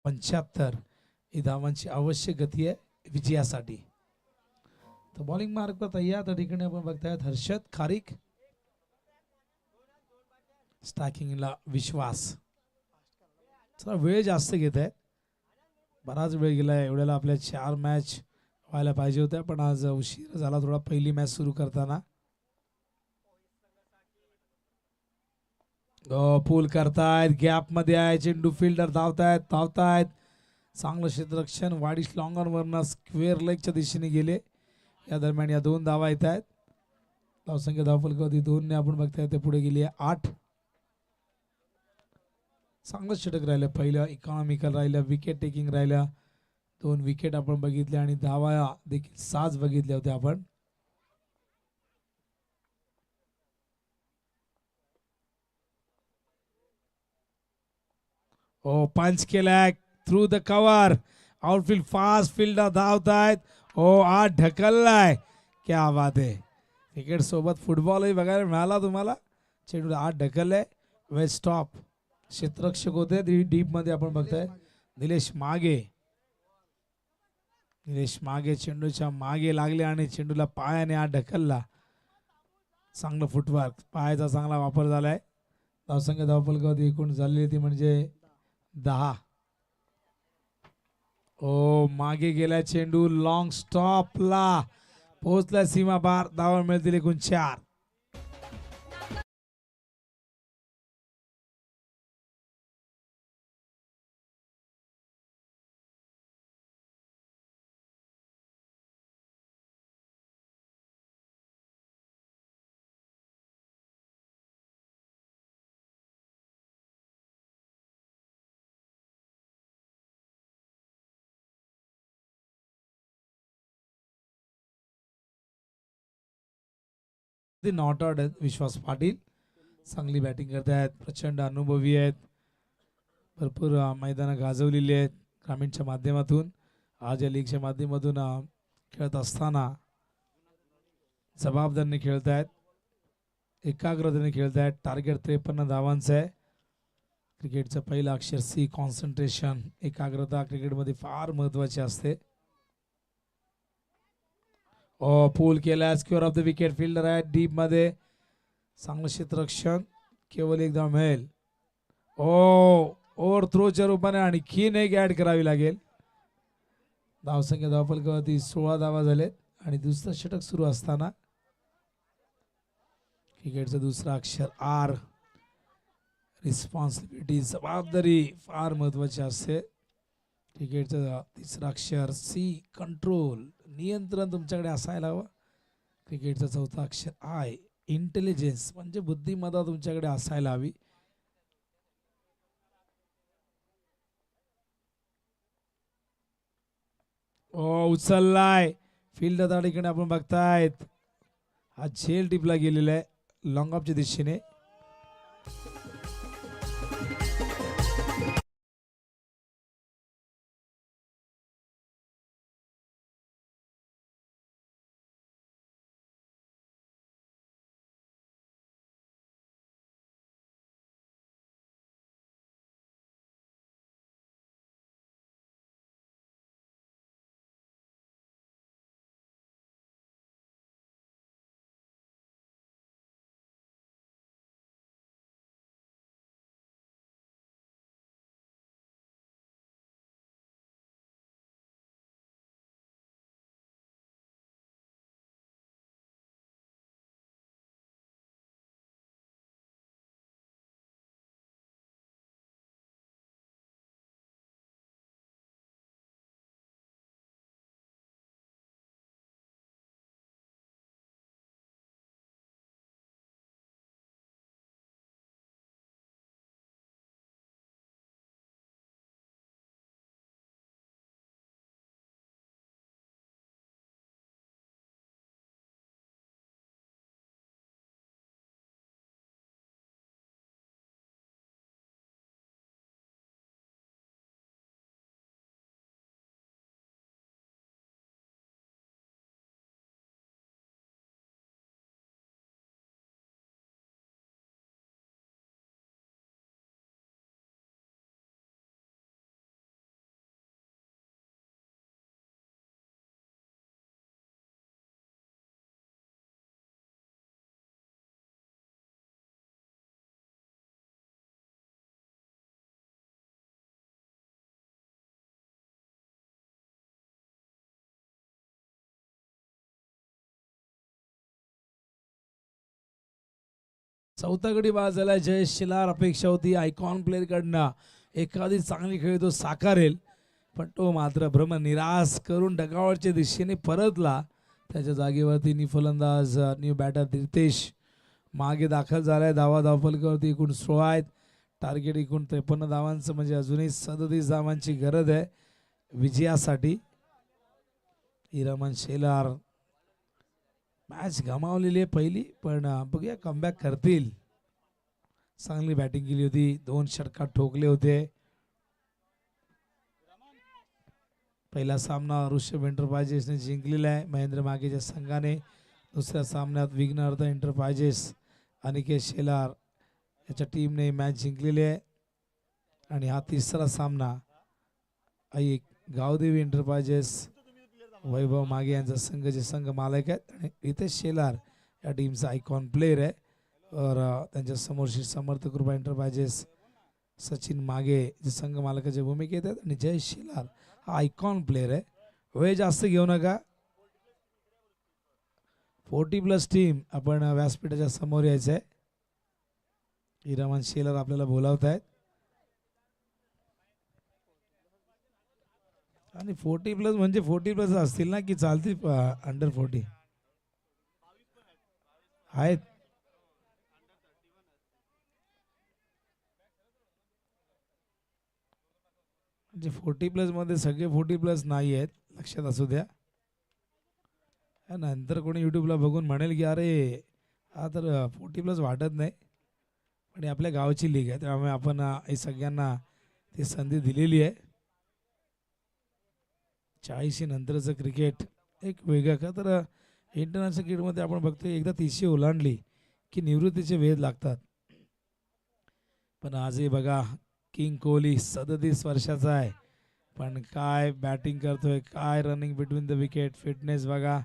75 ही धावांची आवश्यक गती आहे विजयासाठी. तर बॉलिंग मार्क तयार. त्या ठिकाणी आपण बघतायत हर्षद खारीक, स्टॅकिंगला विश्वास. चला वेळ जास्त घेत आहेत, बराच वेळ गेलाय. एवढ्याला आपल्या 4 मॅच व्हायला पाहिजे होत्या, पण आज उशीर झाला थोडा पहिली मॅच सुरू करताना. पूल करतायत, गॅप मध्ये आहे चेंडू, फिल्डर धावतायत. चांगलं क्षेत्ररक्षण, वाडीश लॉंगर वरनं स्क्वेअर लेगच्या दिशेने गेले. या दरम्यान या 2 धावा येत आहेत. धावसंख्या धावफलकावरती 2 ने आपण बघताय ते पुढे गेली आहे 8. चांगलं षटक राहिलं, पहिलं इकॉनॉमिकल राहिलं, विकेट टेकिंग राहिलं, 2 विकेट आपण बघितल्या आणि धावा देखील 6 बघितल्या होत्या आपण. पंच केलाय through the cover, outfield fast, fielder धावतायत. 8 ढकललाय, क्या बात आहे. क्रिकेट सोबत फुटबॉलही बघायला मिळाला तुम्हाला. चेंडू 8 ढकलले, वेल स्टॉप. क्षेत्ररक्षक होते डीप मध्ये आपण बघताय निलेश मागे चेंडूच्या मागे लागले आणि चेंडूला पायाने 8 ढकलला. चांगलं फुटवर्क, पायाचा चांगला वापर झालाय. धावसंख्या धावफलकावरती एकूण झालेली ती म्हणजे 10. मागे गेला चेंडू, लॉंग स्टॉपला पोहोचला सीमा पार. धावा मिळतील एकूण 4. नॉट आउट आहेत विश्वास पाटील, चांगली बॅटिंग करत आहेत, प्रचंड अनुभवी आहेत, भरपूर मैदानं गाजवलेली आहेत ग्रामीणच्या माध्यमातून. आज या लीगच्या माध्यमातून खेळत असताना जबाबदारीने खेळत आहेत, एकाग्रतेने खेळत आहेत. टार्गेट 53 धावांचं आहे. क्रिकेटचं पहिलं अक्षर सी, कॉन्सन्ट्रेशन, एकाग्रता क्रिकेटमध्ये फार महत्वाची असते. पूल केला, square of the wicket, fielder आहे डीप मध्ये, चांगलं क्षेत्ररक्षण, केवळ एक धाव मिळेल. ओव्हर थ्रोच्या रूपाने आणखीन एक ऍड करावी लागेल. धावसंख्या धावफलकावरती 16 धावा झालेत आणि दुसरं षटक सुरू असताना क्रिकेटचं दुसरं अक्षर आर, रिस्पॉन्सिबिलिटी, जबाबदारी फार महत्वाची असते. क्रिकेटचं तिसरं अक्षर सी, कंट्रोल, नियंत्रण तुमच्याकडे असायला हवं. क्रिकेटचं चौथं अक्षर आय, इंटेलिजन्स, म्हणजे बुद्धिमत्ता तुमच्याकडे असायला हवी. उचललाय, फील्ड त्या ठिकाणी आपण बघतायत हा झेल टिपला गेलेला आहे लॉंग ऑफच्या दिशेने. चौथा गडी बाद झाला. जयेश शिलार. अपेक्षा होती आयकॉन प्लेअर कडनं एखादी चांगली खेळी तो साकारेल, पण तो मात्र भ्रम निराश करून डगावरच्या दिशेने परतला. त्याच्या जागेवरती न्यू फलंदाज न्यू बॅटर रितेश मागे दाखल झालाय. धावफलकावरती एकूण 16 आहेत. टार्गेट एकूण 53 धावांचं, म्हणजे अजूनही 37 धावांची गरज आहे विजयासाठी. इरामन शेलार मॅच गमावलेली आहे पहिली, पण बघूया कमबॅक करतील. चांगली बॅटिंग केली होती, 2 षटकार ठोकले होते. पहिला सामना ऋषभ एंटरप्राइजेसने जिंकलेला आहे महेंद्र मागेच्या संघाने. दुसऱ्या सामन्यात विघ्नहर्ता एंटरप्राइजेस अनिकेत शेलार याच्या टीमने मॅच जिंकलेली आहे. आणि हा तिसरा सामना एक गावदेवी एंटरप्राइजेस वैभव मागे यांचा संघ, जे संघ मालक आहेत, आणि रितेश शेलार या टीमचा आयकॉन प्लेयर आहे. और त्यांच्या समोरशी समर्थ कृपा एंटरप्राइजेस सचिन मागे जे संघ मालकाच्या भूमिकेत आहेत, आणि जय शेलार हा आयकॉन प्लेयर आहे. वेळ जास्त घेऊ नका. 40+ टीम आपण व्यासपीठाच्या समोर यायचं आहे. इरामन शेलार आपल्याला बोलावत आहेत. आणि 40+ म्हणजे 40+ असतील ना, की चालतील अंडर 40 आहेत. म्हणजे 40+ मध्ये सगळे 40+ नाही आहेत, लक्षात असू द्या. नंतर कोणी यूट्यूबला बघून म्हणेल की अरे हा तर 40+ वाटत नाही, पण आपल्या गावची लीग आहे, त्यामुळे आपण हे सगळ्यांना ती संधी दिलेली आहे. 40 नंतरचं क्रिकेट एक वेगळं का, तर इंटरनॅशनल क्रिकेटमध्ये आपण बघतो एकदा 30 ओलांडली की निवृत्तीचे वेध लागतात. पण आजही बघा किंग कोहली 37 वर्षाचा आहे, पण काय बॅटिंग करतोय, काय running between the wicket. Fitness बघा,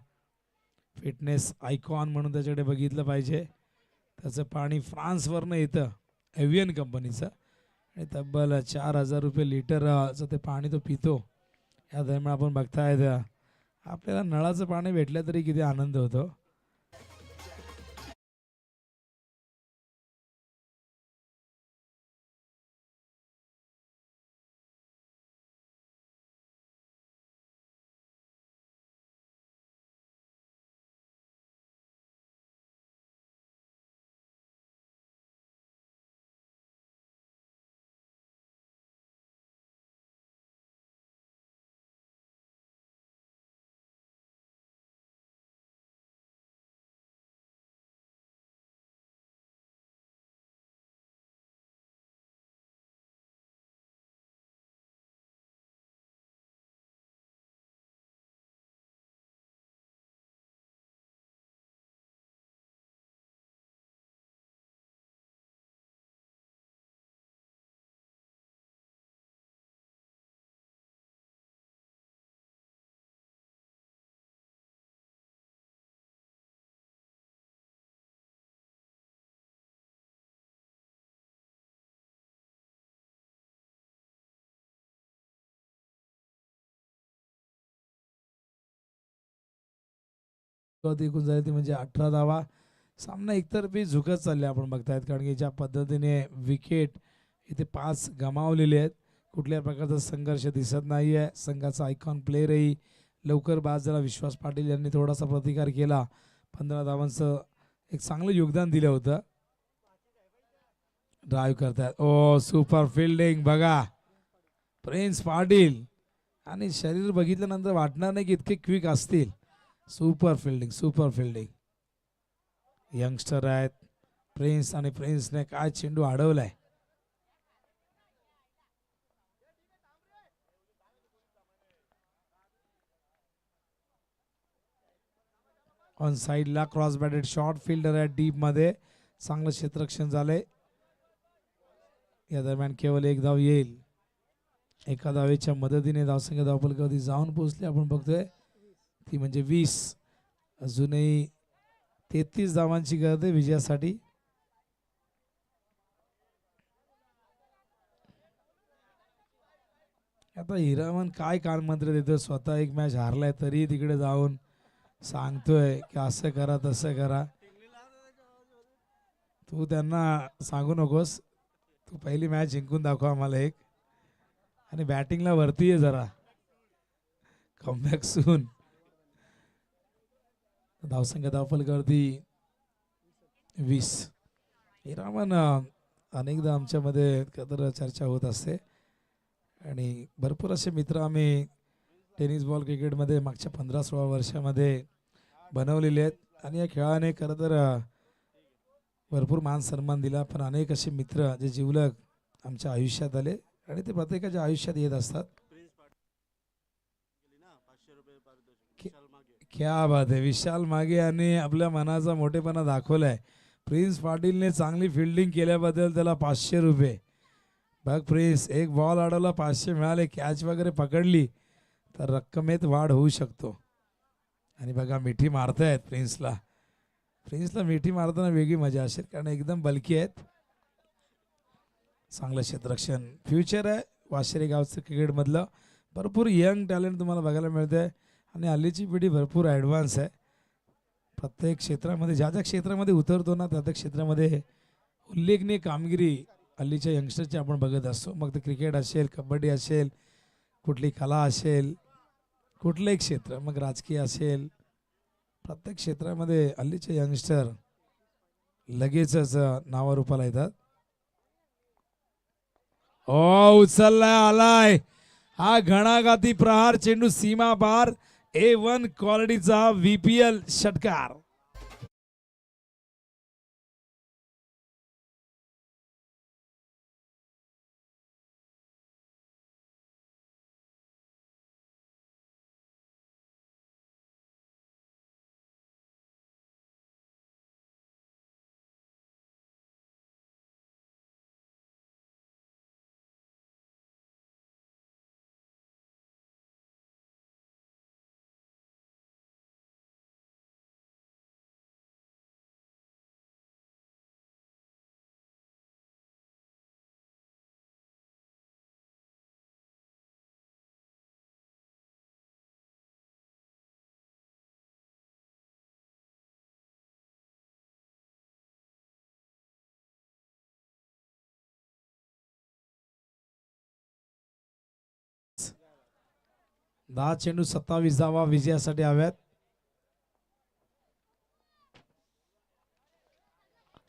फिटनेस आयकॉन म्हणून त्याच्याकडे बघितलं पाहिजे. त्याचं पाणी फ्रान्सवरनं येतं, एव्हियन कंपनीचं, आणि तब्बल 4000 रुपये लिटरचं ते पाणी तो पितो. या दरम्यान आपण बघतायत आपल्याला नळाचं पाणी भेटलं तरी किती आनंद होतो. एकूण झाली ती म्हणजे 18 धावा. सामना एकतर्फी झुकत चालले आपण बघतायत, कारण की ज्या पद्धतीने विकेट इथे 5 गमावलेले आहेत, कुठल्या प्रकारचा संघर्ष दिसत नाही आहे. संघाचा आयकॉन प्लेअरही लवकर बाद झाला. विश्वास पाटील यांनी थोडासा प्रतिकार केला, 15 धावांचं एक चांगलं योगदान दिलं होतं. ड्राईव्ह करतायत, ओ सुपर फिल्डिंग बघा प्रिन्स पाटील, आणि शरीर बघितल्यानंतर वाटणार नाही की इतके क्विक असतील. Super fielding, super fielding. Youngster आहेत प्रिन्स, आणि प्रिन्सने काय चेंडू अडवलाय. ऑन साइडला क्रॉस बॅटेड शॉर्ट फिल्डर आहे डीप मध्ये, चांगलं क्षेत्ररक्षण झालंय. या दरम्यान केवळ एक धाव येईल. एका धावेच्या मदतीने धावसंख्या धावफलकावरती जाऊन पोहोचले आपण बघतोय, ती म्हणजे 20. अजूनही 33 धावांची गरज आहे विजयासाठी. आता हिरामन काय कानमंत्र देतोय, स्वतः एक मॅच हारलाय तरी तिकडे जाऊन सांगतोय की असं करा तसं करा. तू त्यांना सांगू नकोस, तू पहिली मॅच जिंकून दाखव आम्हाला एक, आणि बॅटिंगला वरती आहे जरा, कमबॅक सून. धावसंख्या धावफलकावरती 20. हिरामन अनेकदा आमच्यामध्ये तर चर्चा होत असते आणि भरपूर असे मित्र आम्ही टेनिस बॉल क्रिकेटमध्ये मागच्या 15-16 वर्षामध्ये बनवलेले आहेत आणि या खेळाने खरं तर भरपूर मान सन्मान दिला. पण अनेक असे मित्र जे जिवलग आमच्या आयुष्यात आले आणि ते प्रत्येकाच्या आयुष्यात येत असतात. क्या बात आहे, विशाल मागे आणि आपल्या मनाचा मोठेपणा दाखवलाय. प्रिन्स पाटीलने चांगली फिल्डिंग केल्याबद्दल त्याला 500 रुपये. बघ प्रिन्स, एक बॉल अडवला 500 मिळाले, कॅच वगैरे पकडली तर रक्कमेत वाढ होऊ शकतो. आणि बघा मिठी मारतायत प्रिन्सला. प्रिन्सला मिठी मारताना वेगळी मजा असेल कारण एकदम बलकी आहेत. चांगलं क्षेत्ररक्षण, फ्युचर आहे वाशेरी गावचं क्रिकेटमधलं. भरपूर यंग टॅलेंट तुम्हाला बघायला मिळतंय आणि हल्लीची पिढी भरपूर ॲडव्हान्स आहे. प्रत्येक क्षेत्रामध्ये ज्या ज्या क्षेत्रामध्ये उतरतो ना त्या त्या क्षेत्रामध्ये उल्लेखनीय कामगिरी हल्लीच्या यंगस्टरची आपण बघत असतो. मग ते क्रिकेट असेल, कबड्डी असेल, कुठली कला असेल, कुठलंही क्षेत्र, मग राजकीय असेल, प्रत्येक क्षेत्रामध्ये हल्लीचे यंगस्टर लगेचच नावारूपाला येतात. उचललाय, आलाय हा घणाघाती प्रहार, चेंडू सीमा पार, A1 क्वालिटीचा VPL षटकार. दहा चेंडू 27 धावा विजयासाठी हव्यात.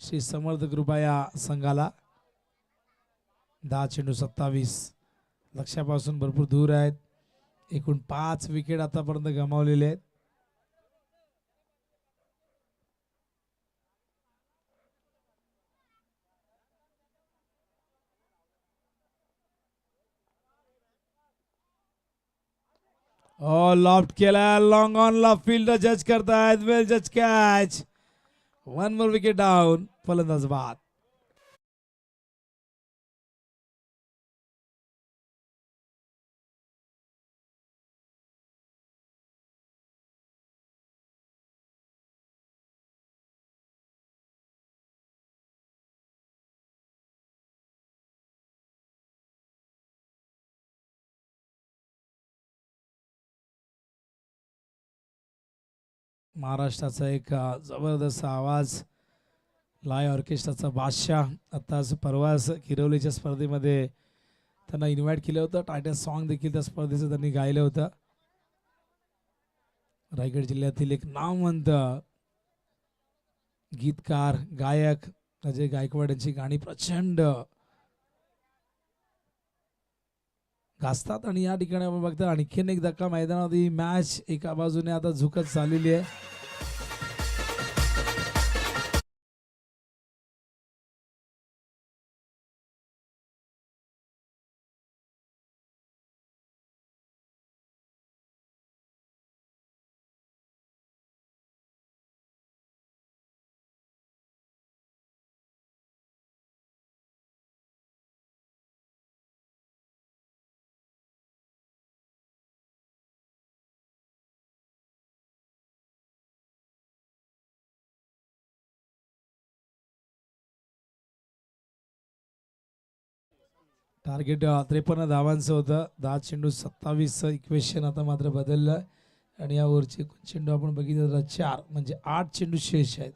श्री समर्थ कृपा या संघाला 10 चेंडू 27 लक्ष्यापासून भरपूर दूर आहेत. एकूण 5 विकेट आतापर्यंत गमावलेले आहेत. लॉफ्ट केला, लॉंग ऑन ला फील्ड जज करतायत, वेल जज कॅच. 1 मोर विकेट डाऊन, फलंदाज बाद. महाराष्ट्राचा एक जबरदस्त आवाज, लाय ऑर्केस्ट्राचा बादशाह, आताच परवाच किरवलीच्या स्पर्धेमध्ये त्यांना इन्व्हाइट केलं होतं. टायटल सॉन्ग देखील त्या स्पर्धेचं त्यांनी गायलं होतं. रायगड जिल्ह्यातील एक नामवंत गीतकार गायक अजय गायकवाड यांची गाणी प्रचंड गाजतात. आणि या ठिकाणी आपण बघता आणखीन एक धक्का मैदानात, ही मॅच एका बाजूने आता झुकत चाललेली आहे. टार्गेट 53 धावांचं होतं. 10 चेंडू 27चं इक्वेशन आता मात्र बदललं आणि यावरचे चेंडू आपण बघितलं तर 4 म्हणजे 8 चेंडू शेष आहेत.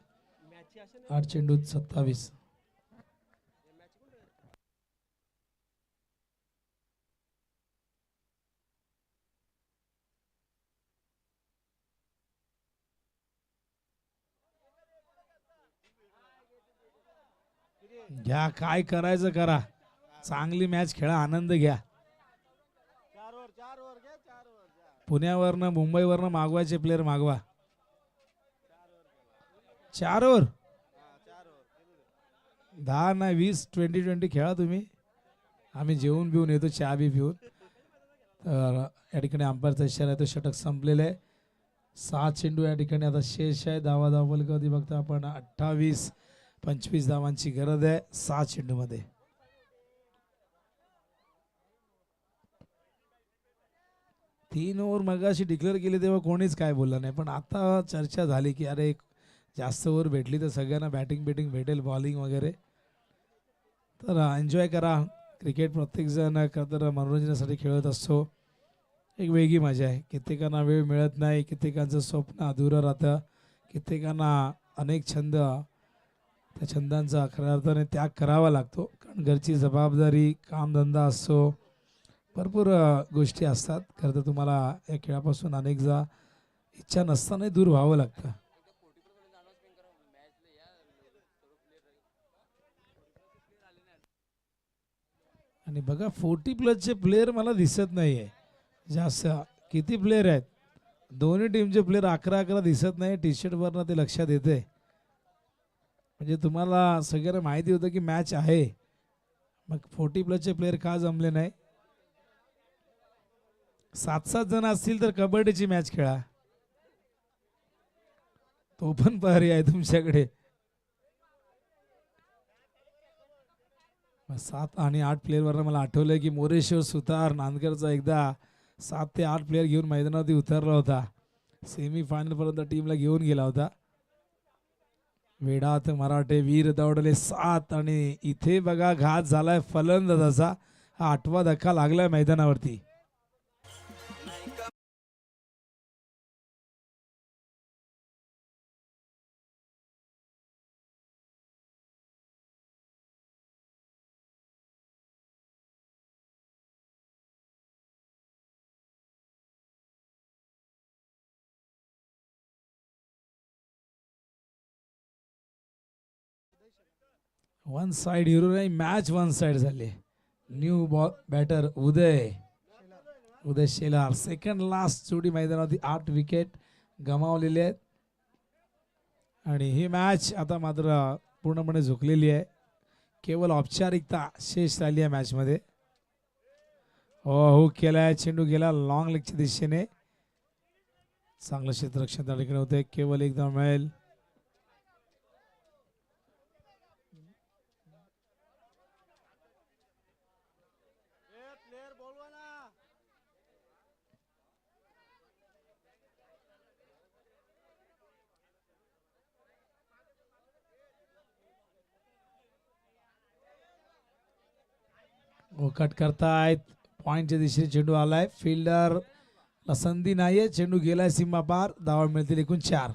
8 चेंडू 27. घ्या, काय करायचं करा, चांगली मॅच खेळा, आनंद घ्या. पुण्यावरनं मुंबईवरनं मागवायचे प्लेअर मागवा. 4 ओव्हर 10 नाही 20 20 खेळा तुम्ही. आम्ही जेवून पिऊन येतो, चहा बी पिऊन. तर या ठिकाणी अंपायरचा इशारा आहे, तो षटक संपलेलं आहे. 6 चेंडू या ठिकाणी आता शेष आहे. धावा कधी बघता आपण 28-25 धावांची गरज आहे 6 चेंडूमध्ये. तीन ओव्हर मगाशी डिक्लेअर केले तेव्हा कोणीच काय बोललं नाही, पण आता चर्चा झाली की अरे जास्त ओव्हर भेटली तर सगळ्यांना बॅटिंग भेटेल, बॉलिंग वगैरे. तर एन्जॉय करा. क्रिकेट प्रत्येकजण तर मनोरंजनासाठी खेळत असतो. एक वेगळी मजा आहे. कित्येकांना वेळ मिळत नाही, कित्येकांचं स्वप्न अधुरं राहतं, कित्येकांना अनेक छंद, त्या छंदांचा खऱ्या अर्थाने त्याग करावा लागतो. कारण घरची जबाबदारी, कामधंदा असतो, भरपूर गोष्टी असतात. खरं तर तुम्हाला या खेळापासून अनेकदा इच्छा नसतानाही दूर व्हावं लागतं. आणि बघा 40+ प्लेयर मला दिसत नाही आहे जास्त. किती प्लेयर आहेत दोन्ही टीमचे प्लेयर? 11 दिसत नाही. टी शर्टवरनं ते लक्षात येते. म्हणजे तुम्हाला सगळ्यांना माहिती होतं की मॅच आहे, मग 40+ प्लेयर का जमले नाही? 7-7 जण असतील तर कबड्डीची मॅच खेळा, तो पण पर्याय आहे तुमच्याकडे. 7 आणि 8 प्लेयरवरनं मला आठवलंय की मोरेश्वर सुतार नांदगडचा एकदा 7 ते 8 प्लेयर घेऊन मैदानावरती उतरला होता. सेमीफायनल पर्यंत टीमला घेऊन गेला होता. वेडात मराठे वीर दौडले 7. आणि इथे बघा घात झालाय फलंदाजाचा. हा 8वा धक्का लागलाय मैदानावरती. वन साइड हिरो नाही, मॅच वन साइड झाली. न्यू बॅटर उदय शेलार सेकंड लास्ट जोडी मैदानावरती 8 विकेट गमावलेले आहेत. आणि ही मॅच आता मात्र पूर्णपणे झुकलेली आहे. केवळ औपचारिकता शेष राहिली आहे मॅचमध्ये. हुक केलाय, चेंडू गेला लॉंग लेगच्या दिशेने. चांगलं क्षेत्ररक्षण त्या ठिकाणी होते. केवळ एकदा मिळेल. कट करतायत. पॉइंटच्या दिशेने चेंडू आलाय. फिल्डरला संधी नाहीये. चेंडू गेलाय सीमा पार. धावा मिळतील एकूण 4.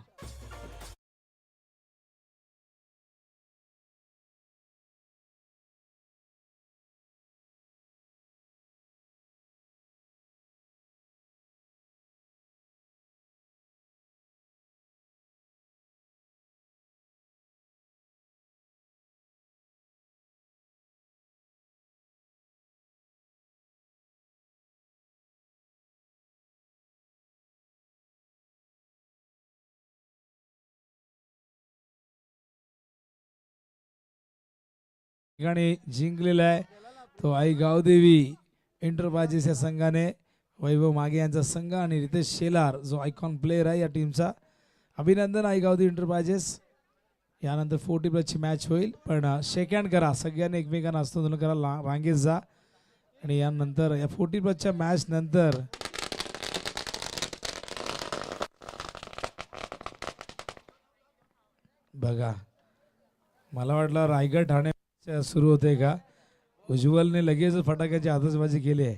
ठिकाणी जिंकलेला आहे तो आई गावदेवी एंटरप्राइजेस या संघाने. वैभव मागे यांचा संघ आणि रितेश शेलार जो आयकॉन प्लेयर आहे या टीमचा. अभिनंदन आई गावदेवी एंटरप्राइजेस. यानंतर 40+ ची मॅच होईल, पण शेक हँड करा सगळ्यांनी एकमेकांना हस्तांदोलन करा, रांगेत जा. आणि यानंतर या 40+ च्या मॅच नंतर बघा, मला वाटलं रायगड ठाणे सुरू होते का. उज्ज्वलने लगेच फटाक्याची आतषबाजी केली आहे.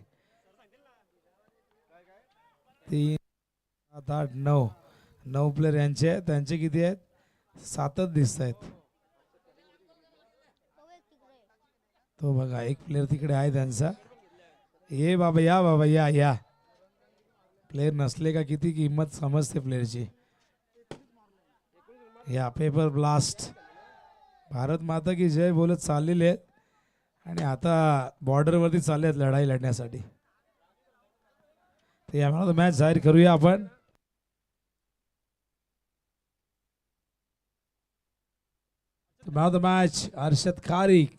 3 7 8 9 प्लेयर यांचे. त्यांचे किती आहेत? 7च दिसत आहेत. तो बघा एक प्लेयर तिकडे आहे त्यांचा. ये बाबा या, बाबा या. प्लेयर नसले का किती किंमत समजते प्लेयरची. या पेपर ब्लास्ट भारत माता की जय बोलत चाललेले आहेत आणि आता बॉर्डरवरती चालले आहेत लढाई लढण्यासाठी. तर यामुळे मॅच जाहीर करूया आपण. Man of the match Harshad Kharik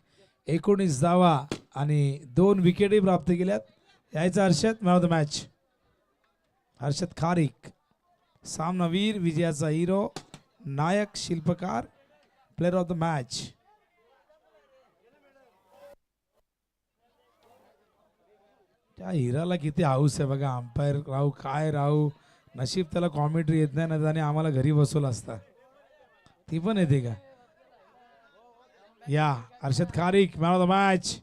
19 धावा आणि 2 विकेटही प्राप्त केल्यात. यायचा Harshad man of the match. Harshad Kharik सामनावीर, विजयाचा हिरो, नायक, शिल्पकार, प्लेअर ऑफ द मॅच. त्या हिराला किती हाऊस आहे बघा. अंपायर राहू काय राहू, नशीब त्याला कॉमेंट्री येत नाही ना, त्याने आम्हाला घरी बसवलं असता. ती पण येते का? या हर्षद खारीक मॅन ऑफ द मॅच.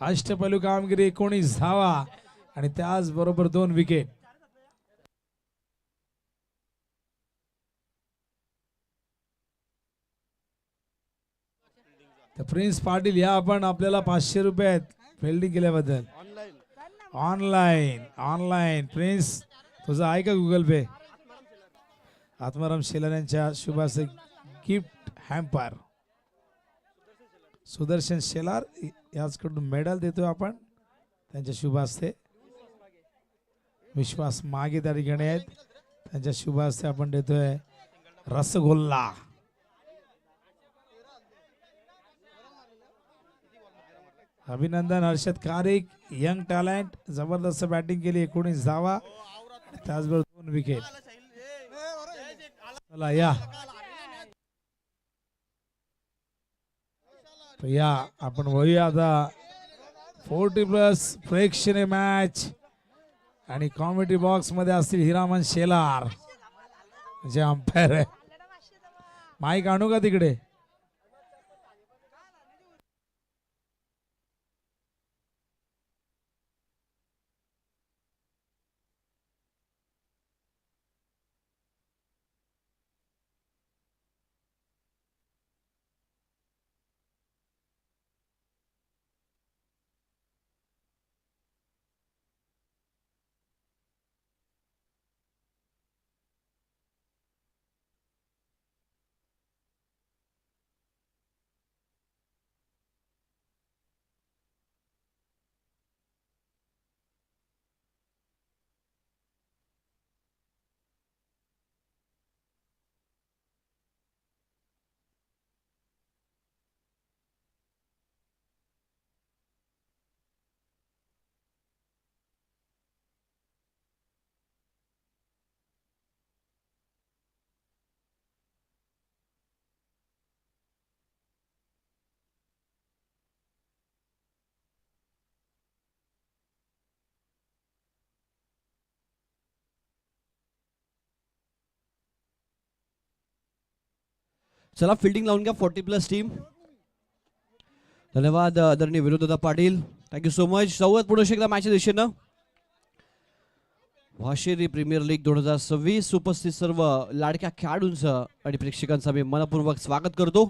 अष्टपैलू कामगिरी, 19 धावा आणि त्याचबरोबर 2 विकेट. तर प्रिन्स पाटील या आपण आपल्याला 500 रुपये आहेत फिल्डिंग केल्याबद्दल. ऑनलाईन ऑनलाईन प्रिन्स तुझं आहे का गुगल पे? आत्माराम शेलार यांच्या शुभासे गिफ्ट हॅम्पर. सुदर्शन शेलार याचकडून मेडल देतोय आपण त्यांच्या शुभास्ते. विश्वास मागे त्या ठिकाणी आहेत, त्यांच्या शुभास्ते आपण देतोय रसगुल्ला. अभिनंदन हर्षद खारीक, यंग टॅलेंट, जबरदस्त बॅटिंग केली, 19 धावा त्याचबरोबर 2 विकेट. चला या या आपण वळूया आता 40+ प्रेक्षणीय मॅच. आणि कॉमेडी बॉक्स मध्ये असतील हिरामन शेलार जे अंपायर आहे. माईक आणू का तिकडे? चला फिल्डिंग लावून घ्या 40+ टीम. धन्यवाद आदरणीय विनोददादा Patil, thank you so much. Saugat पुढे एकदा मॅचच्या दिशेनं. वाशिरी प्रीमियर लीग 2026 उपस्थित सर्व लाडक्या खेळाडूंचं आणि प्रेक्षकांचं मी मनपूर्वक स्वागत करतो.